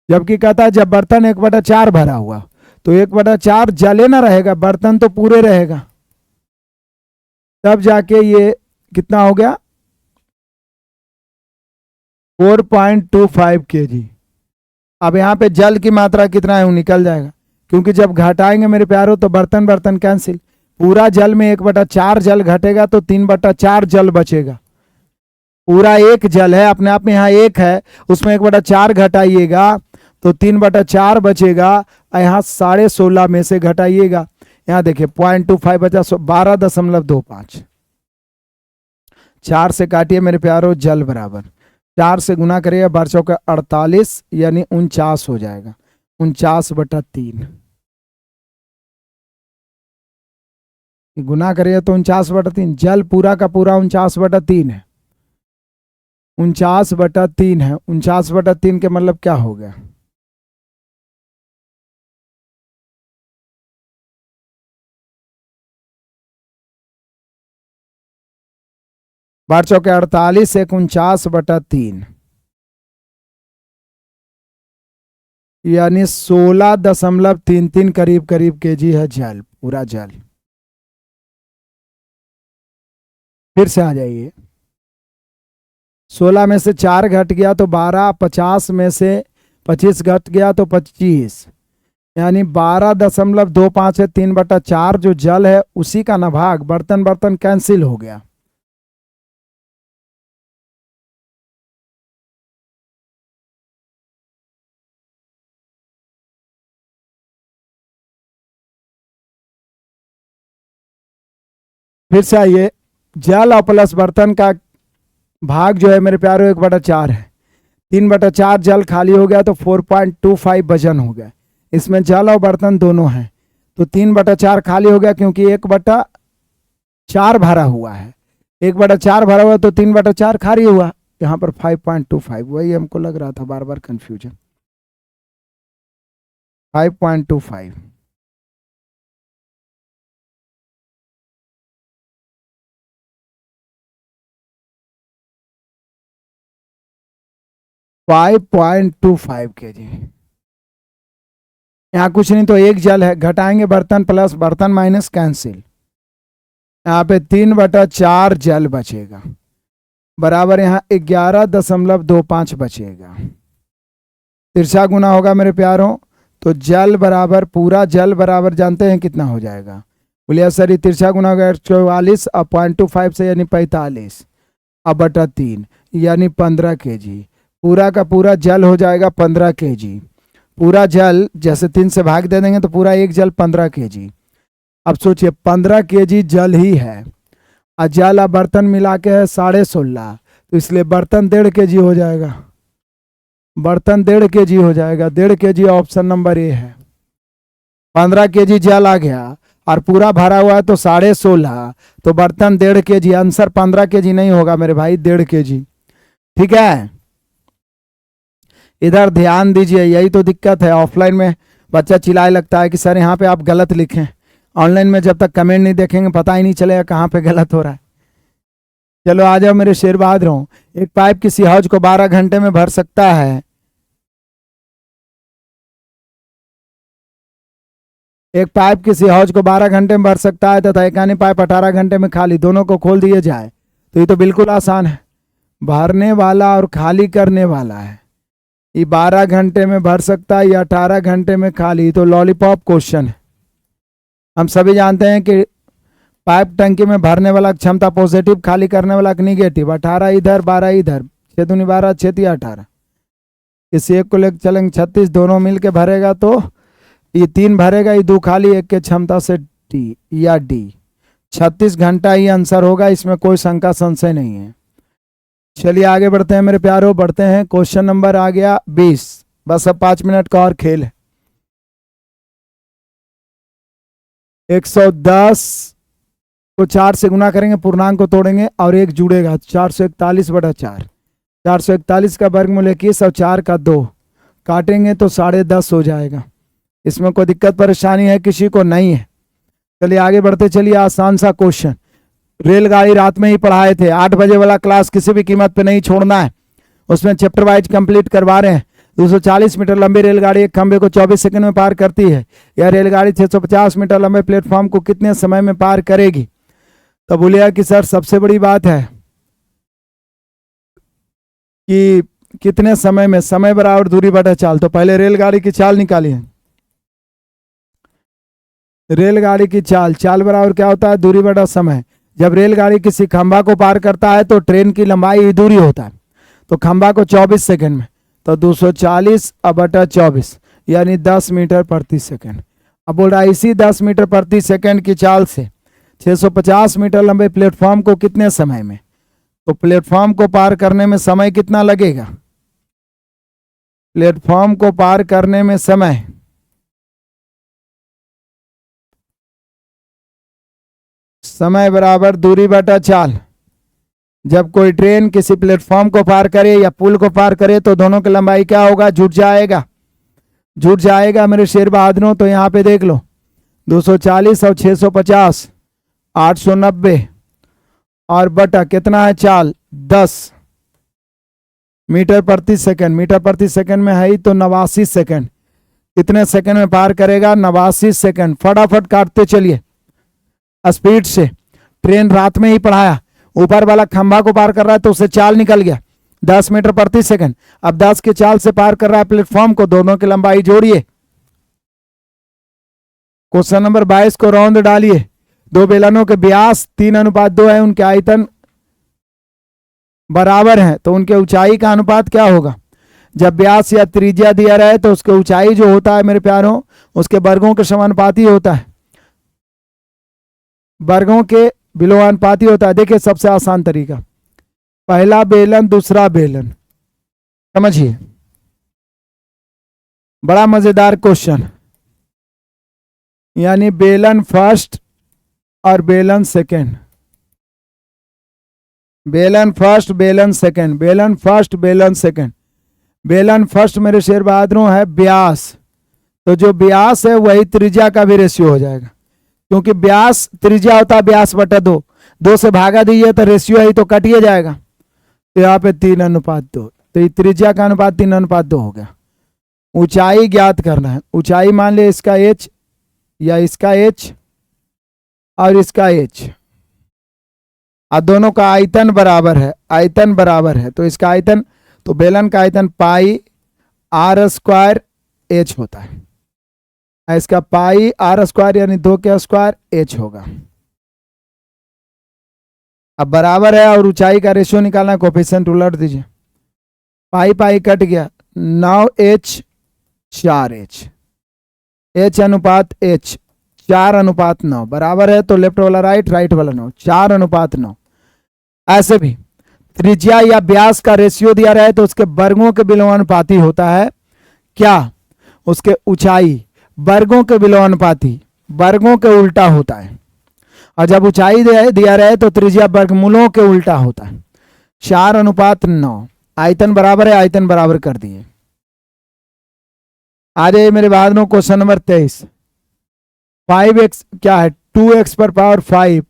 जबकि कहता है जब बर्तन 1/4 भरा हुआ तो 1/4 जले ना रहेगा, बर्तन तो पूरे रहेगा। तब जाके ये कितना हो गया 4.25 केजी। अब यहाँ पे जल की मात्रा कितना है वो निकल जाएगा, क्योंकि जब घटाएंगे मेरे प्यारों तो बर्तन बर्तन कैंसिल। पूरा जल में 1/4 जल घटेगा तो 3/4 जल बचेगा। पूरा एक जल है, अपने आप में यहाँ एक है, उसमें 1/4 घटाइएगा तो 3/4 बचेगा। यहाँ 16.5 में से घटाइएगा, यहाँ देखिए 0.25 बचा 12.25। 4 से काटिए मेरे प्यारों, जल बराबर 4 से गुना करिएगा 12 48 यानी 49 हो जाएगा। 49/3 गुना करिए तो 49/3। जल पूरा का पूरा 49/3 है। 49/3 है। 49/3 के मतलब क्या हो गया, बार चौके 48 एक 49/3 यानी 16.33 करीब करीब केजी है जल, पूरा जल। फिर से आ जाइए, 16 में से 4 घट गया तो 12, 50 में से 25 घट गया तो 25, यानी 12.25 है। 3/4 जो जल है उसी का ना भाग, बर्तन बर्तन कैंसिल हो गया। फिर से आइए, जल और प्लस बर्तन का भाग जो है मेरे प्यारों 1/4 है। 3/4 जल खाली हो गया तो 4.25 वजन हो गया। इसमें जल और बर्तन दोनों हैं तो 3/4 खाली हो गया, क्योंकि 1/4 भरा हुआ है। 1/4 भरा हुआ तो 3/4 खाली हुआ। यहाँ पर 5.25, वही हमको लग रहा था बार बार कंफ्यूजन। 5.25 5.25 केजी। यहाँ कुछ नहीं तो एक जल है, घटाएंगे बर्तन प्लस बर्तन माइनस कैंसिल। यहाँ पे 3/4 जल बचेगा, बराबर यहाँ 11.25 बचेगा। तिरछा गुना होगा मेरे प्यारों तो जल बराबर, पूरा जल बराबर जानते हैं कितना हो जाएगा, बोलिए सर ये तिरछा गुना होगा 44 और 0.25 से यानी 45 अब बटा 3 यानी 15 केजी। पूरा का पूरा जल हो जाएगा 15 केजी। पूरा जल जैसे 3 से भाग दे देंगे तो पूरा एक जल 15 केजी। अब सोचिए 15 केजी जल ही है और जल और बर्तन मिला के है 16.5, तो इसलिए बर्तन 1.5 केजी हो जाएगा। बर्तन 1.5 केजी हो जाएगा। 1.5 केजी ऑप्शन नंबर ए है। 15 केजी जल आ गया और पूरा भरा हुआ है तो 16.5, तो बर्तन 1.5 केजी। आंसर 15 केजी नहीं होगा मेरे भाई, 1.5 केजी। ठीक है, इधर ध्यान दीजिए, यही तो दिक्कत है। ऑफलाइन में बच्चा चिल्लाए लगता है कि सर यहाँ पे आप गलत लिखें। ऑनलाइन में जब तक कमेंट नहीं देखेंगे पता ही नहीं चलेगा कहाँ पे गलत हो रहा है। चलो आ जाओ मेरे शेर बहादुरों। एक पाइप किसी हौज को 12 घंटे में भर सकता है। एक पाइप किसी हौज को 12 घंटे में भर सकता है तथा एक अन्य पाइप 18 घंटे में खाली। दोनों को खोल दिए जाए तो ये तो बिल्कुल आसान है। भरने वाला और खाली करने वाला है। ये 12 घंटे में भर सकता है या 18 घंटे में खाली, तो लॉलीपॉप क्वेश्चन है। हम सभी जानते हैं कि पाइप टंकी में भरने वाला क्षमता पॉजिटिव, खाली करने वाला निगेटिव। 18 इधर 12 इधर, 6 दूनी 12 6 तिया 18। किसी एक को लेकर चलेंगे 36, दोनों मिलके भरेगा तो ये 3 भरेगा, ये 2 खाली, एक के क्षमता से टी या डी। 36 घंटा ये आंसर होगा, इसमें कोई शंका संशय नहीं है। चलिए आगे बढ़ते हैं मेरे प्यारों, बढ़ते हैं। क्वेश्चन नंबर आ गया 20। बस अब 5 मिनट का और खेल है। 110 को 4 से गुना करेंगे, पूर्णांक को तोड़ेंगे और 1 जुड़ेगा, 441/4। 441 का वर्गमूल 21 और 4 का 2 काटेंगे तो 10.5 हो जाएगा। इसमें कोई दिक्कत परेशानी है किसी को? नहीं है। चलिए आगे बढ़ते चलिए। आसान सा क्वेश्चन, रेलगाड़ी रात में ही पढ़ाए थे, 8 बजे वाला क्लास किसी भी कीमत पे नहीं छोड़ना है, उसमें चैप्टर वाइज कंप्लीट करवा रहे हैं। 240 मीटर लंबी रेलगाड़ी एक खंबे को 24 सेकंड में पार करती है। यह रेलगाड़ी 650 मीटर लंबे प्लेटफॉर्म को कितने समय में पार करेगी? तो बोलिए कि सर सबसे बड़ी बात है कि कितने समय में, समय बराबर दूरी बटा चाल। तो पहले रेलगाड़ी की चाल निकालिए। रेलगाड़ी की चाल, चाल बराबर क्या होता है? दूरी बटा समय। जब रेलगाड़ी किसी खंभा को पार करता है तो ट्रेन की लंबाई दूरी होता है, तो खंभा को 24 सेकंड में, तो 240/24 यानी 10 मीटर प्रति सेकंड। अब बोल रहा है इसी 10 मीटर प्रति सेकंड की चाल से 650 मीटर लंबे प्लेटफॉर्म को कितने समय में, तो प्लेटफॉर्म को पार करने में समय कितना लगेगा? प्लेटफॉर्म को पार करने में समय, समय बराबर दूरी बटा चाल। जब कोई ट्रेन किसी प्लेटफॉर्म को पार करे या पुल को पार करे तो दोनों की लंबाई क्या होगा? जुट जाएगा, जुट जाएगा मेरे शेर बहादुरों। तो यहाँ पे देख लो 240 और 650 890 और बटा कितना है चाल? 10 मीटर प्रति सेकंड। मीटर प्रति सेकंड में है ही तो 89 सेकंड। कितने सेकंड में पार करेगा? 89 सेकंड। फटाफट काटते चलिए स्पीड से। ट्रेन रात में ही पढ़ाया, ऊपर वाला खंभा को पार कर रहा है तो उससे चाल निकल गया 10 मीटर प्रति सेकंड। अब 10 की चाल से पार कर रहा है प्लेटफॉर्म को, दोनों की लंबाई जोड़िए। क्वेश्चन नंबर 22 को रौंद डालिए। दो बेलनों के व्यास 3:2 है, उनके आयतन बराबर है, तो उनके ऊंचाई का अनुपात क्या होगा? जब व्यास या त्रिज्या दिया रहे तो उसके ऊंचाई जो होता है मेरे प्यारों, उसके वर्गों के समानुपाती होता है, वर्गों के विलोमानुपाती होता है। देखिए सबसे आसान तरीका, पहला बेलन दूसरा बेलन, समझिए बड़ा मजेदार क्वेश्चन। यानी बेलन फर्स्ट और बेलन सेकंड, बेलन फर्स्ट बेलन सेकंड, बेलन फर्स्ट बेलन सेकंड। बेलन फर्स्ट मेरे शेर बहादुरों है व्यास, तो जो व्यास है वही त्रिज्या का भी रेशियो हो जाएगा, क्योंकि व्यास त्रिज्या होता है व्यास बटा 2, 2 से भागा दीजिए तो रेशियो है तो कटिए जाएगा। तो यहाँ पे 3:2, तो ये त्रिज्या का अनुपात 3:2 हो गया। ऊंचाई ज्ञात करना है। ऊंचाई मान ले इसका h या इसका h और इसका h, और दोनों का आयतन बराबर है, आयतन बराबर है। तो इसका आयतन, तो बेलन का आयतन पाई r² h होता है, इसका पाई r² यानी 2 के स्क्वायर h होगा। अब बराबर है और ऊंचाई का रेशियो निकालना, कोफिशिएंट उलट दीजिए, पाई पाई कट गया, 9h 4h, h अनुपात h 4:9 बराबर है, तो लेफ्ट वाला राइट, राइट वाला 9, 4:9। ऐसे भी त्रिज्या या व्यास का रेशियो दिया रहे तो उसके वर्गों के विलोमानुपाती होता है क्या? उसके ऊंचाई वर्गों के विलोमानुपाती, वर्गों के उल्टा होता है। और जब ऊंचाई दिया रहे तो त्रिज्या वर्गमूलों के उल्टा होता है। 4:9। आयतन बराबर है, आयतन बराबर कर दिए। आ जाइए मेरे बहादुरों, क्वेश्चन नंबर 23। 5x क्या है? 2x पर पावर 5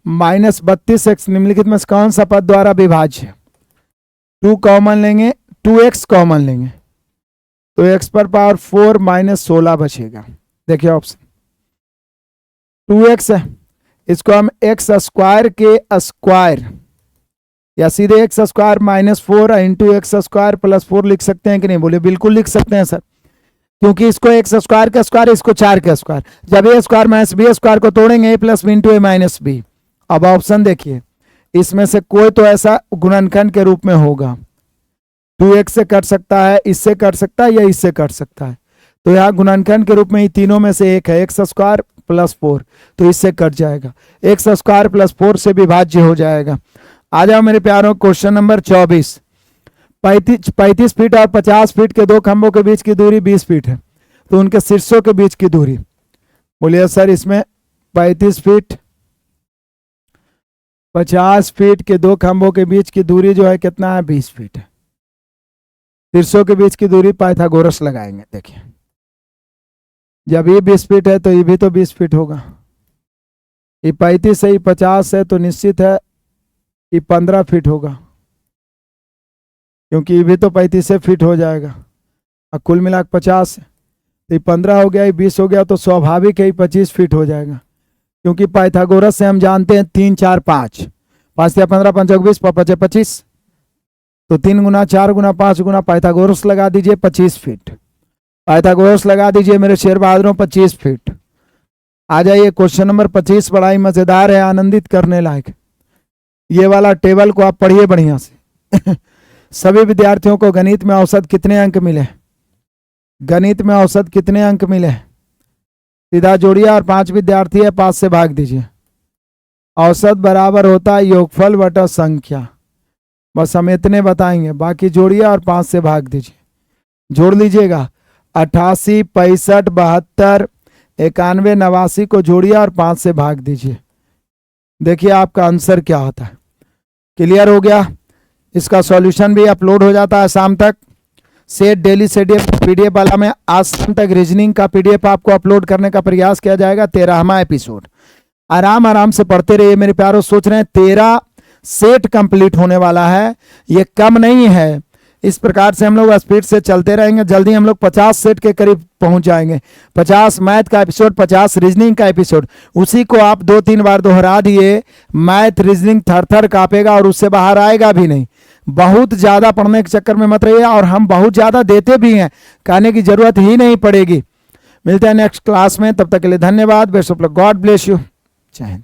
माइनस 32x निम्नलिखित में कौन सा पद द्वारा विभाज्य है? 2 कॉमन लेंगे, 2x कॉमन लेंगे, तो x पर पावर 4 माइनस 16 बचेगा। देखिए ऑप्शन 2x है, इसको हम x स्क्वायर के स्क्वायर या सीधे x square minus 4 into x square plus 4 लिख सकते हैं कि नहीं? बोले बिल्कुल लिख सकते हैं सर। क्योंकि इसको एक्स स्क्वायर का स्क्वायर, इसको 4 का स्क्वायर, जब ए स्क्वायर माइनस बी स्क्वायर को तोड़ेंगे ए प्लस बी इंटू ए माइनस बी। अब ऑप्शन देखिए, इसमें से कोई तो ऐसा गुणनखंड के रूप में होगा, 2x से कट सकता है, इससे कट सकता है या इससे कट सकता है। तो यहाँ गुणनखंड के रूप में ही तीनों में से एक है, एक्स स्क्वायर प्लस 4, तो इससे कट जाएगा, एक्स स्क्वायर प्लस 4 से विभाज्य हो जाएगा। आ जाओ मेरे प्यारों, क्वेश्चन नंबर 24। 35 फीट और 50 फीट के दो खंभों के बीच की दूरी 20 फीट है, तो उनके शीर्षों के बीच की दूरी, बोलिए सर इसमें 35 फीट 50 फीट के दो खंभों के बीच की दूरी जो है कितना है, 20 फीट है। शीर्षों के बीच की दूरी पाइथागोरस लगाएंगे। देखिए जब ये 20 फीट है तो ये भी तो 20 फीट होगा, ये 35 है, ये 50 है, तो निश्चित है ये 15 फीट होगा, क्योंकि ये भी तो 35 से फिट हो जाएगा, और कुल मिला 50 है, तो ये 15 हो गया, ये 20 हो गया, तो स्वाभाविक है ये 25 फीट हो जाएगा, क्योंकि पाइथागोरस से हम जानते हैं 3 4 5, 5 या 15 5 20 5 25, तो 3 गुना 4 गुना 5 गुना पाइथागोरस लगा दीजिए 25 फीट, पाइथागोरस लगा दीजिए मेरे शेर बहादुरों 25 फीट। आ जाइए क्वेश्चन नंबर 25, बड़ा ही मजेदार है, आनंदित करने लायक। ये वाला टेबल को आप पढ़िए बढ़िया से। सभी विद्यार्थियों को गणित में औसत कितने अंक मिले, गणित में औसत कितने अंक मिले, सीधा जोड़िए, और 5 विद्यार्थी है 5 से भाग दीजिए। औसत बराबर होता है योगफल बटा संख्या, बस हम इतने बताएंगे, बाकी जोड़िए और 5 से भाग दीजिए। जोड़ लीजिएगा, 88 65 72 91 89 को जोड़िए और 5 से भाग दीजिए। देखिए आपका आंसर क्या होता है। क्लियर हो गया? इसका सॉल्यूशन भी अपलोड हो जाता है शाम तक। सेट डेली सेट पीडीएफ वाला में आज शाम तक रीजनिंग का पीडीएफ आपको अपलोड करने का प्रयास किया जाएगा। 13वां एपिसोड आराम आराम से पढ़ते रहिए मेरे प्यारों। सोच रहे हैं 13 सेट कंप्लीट होने वाला है, ये कम नहीं है। इस प्रकार से हम लोग स्पीड से चलते रहेंगे, जल्दी हम लोग 50 सेट के करीब पहुंच जाएंगे। 50 मैथ का एपिसोड, 50 रीजनिंग का एपिसोड, उसी को आप 2-3 बार दोहरा दिए, मैथ रीजनिंग थर थर कांपेगा और उससे बाहर आएगा भी नहीं। बहुत ज्यादा पढ़ने के चक्कर में मत रहिए, और हम बहुत ज्यादा देते भी हैं, कहने की जरूरत ही नहीं पड़ेगी। मिलते हैं नेक्स्ट क्लास में, तब तक के लिए धन्यवाद। Best of luck, God bless you, जय हिंद।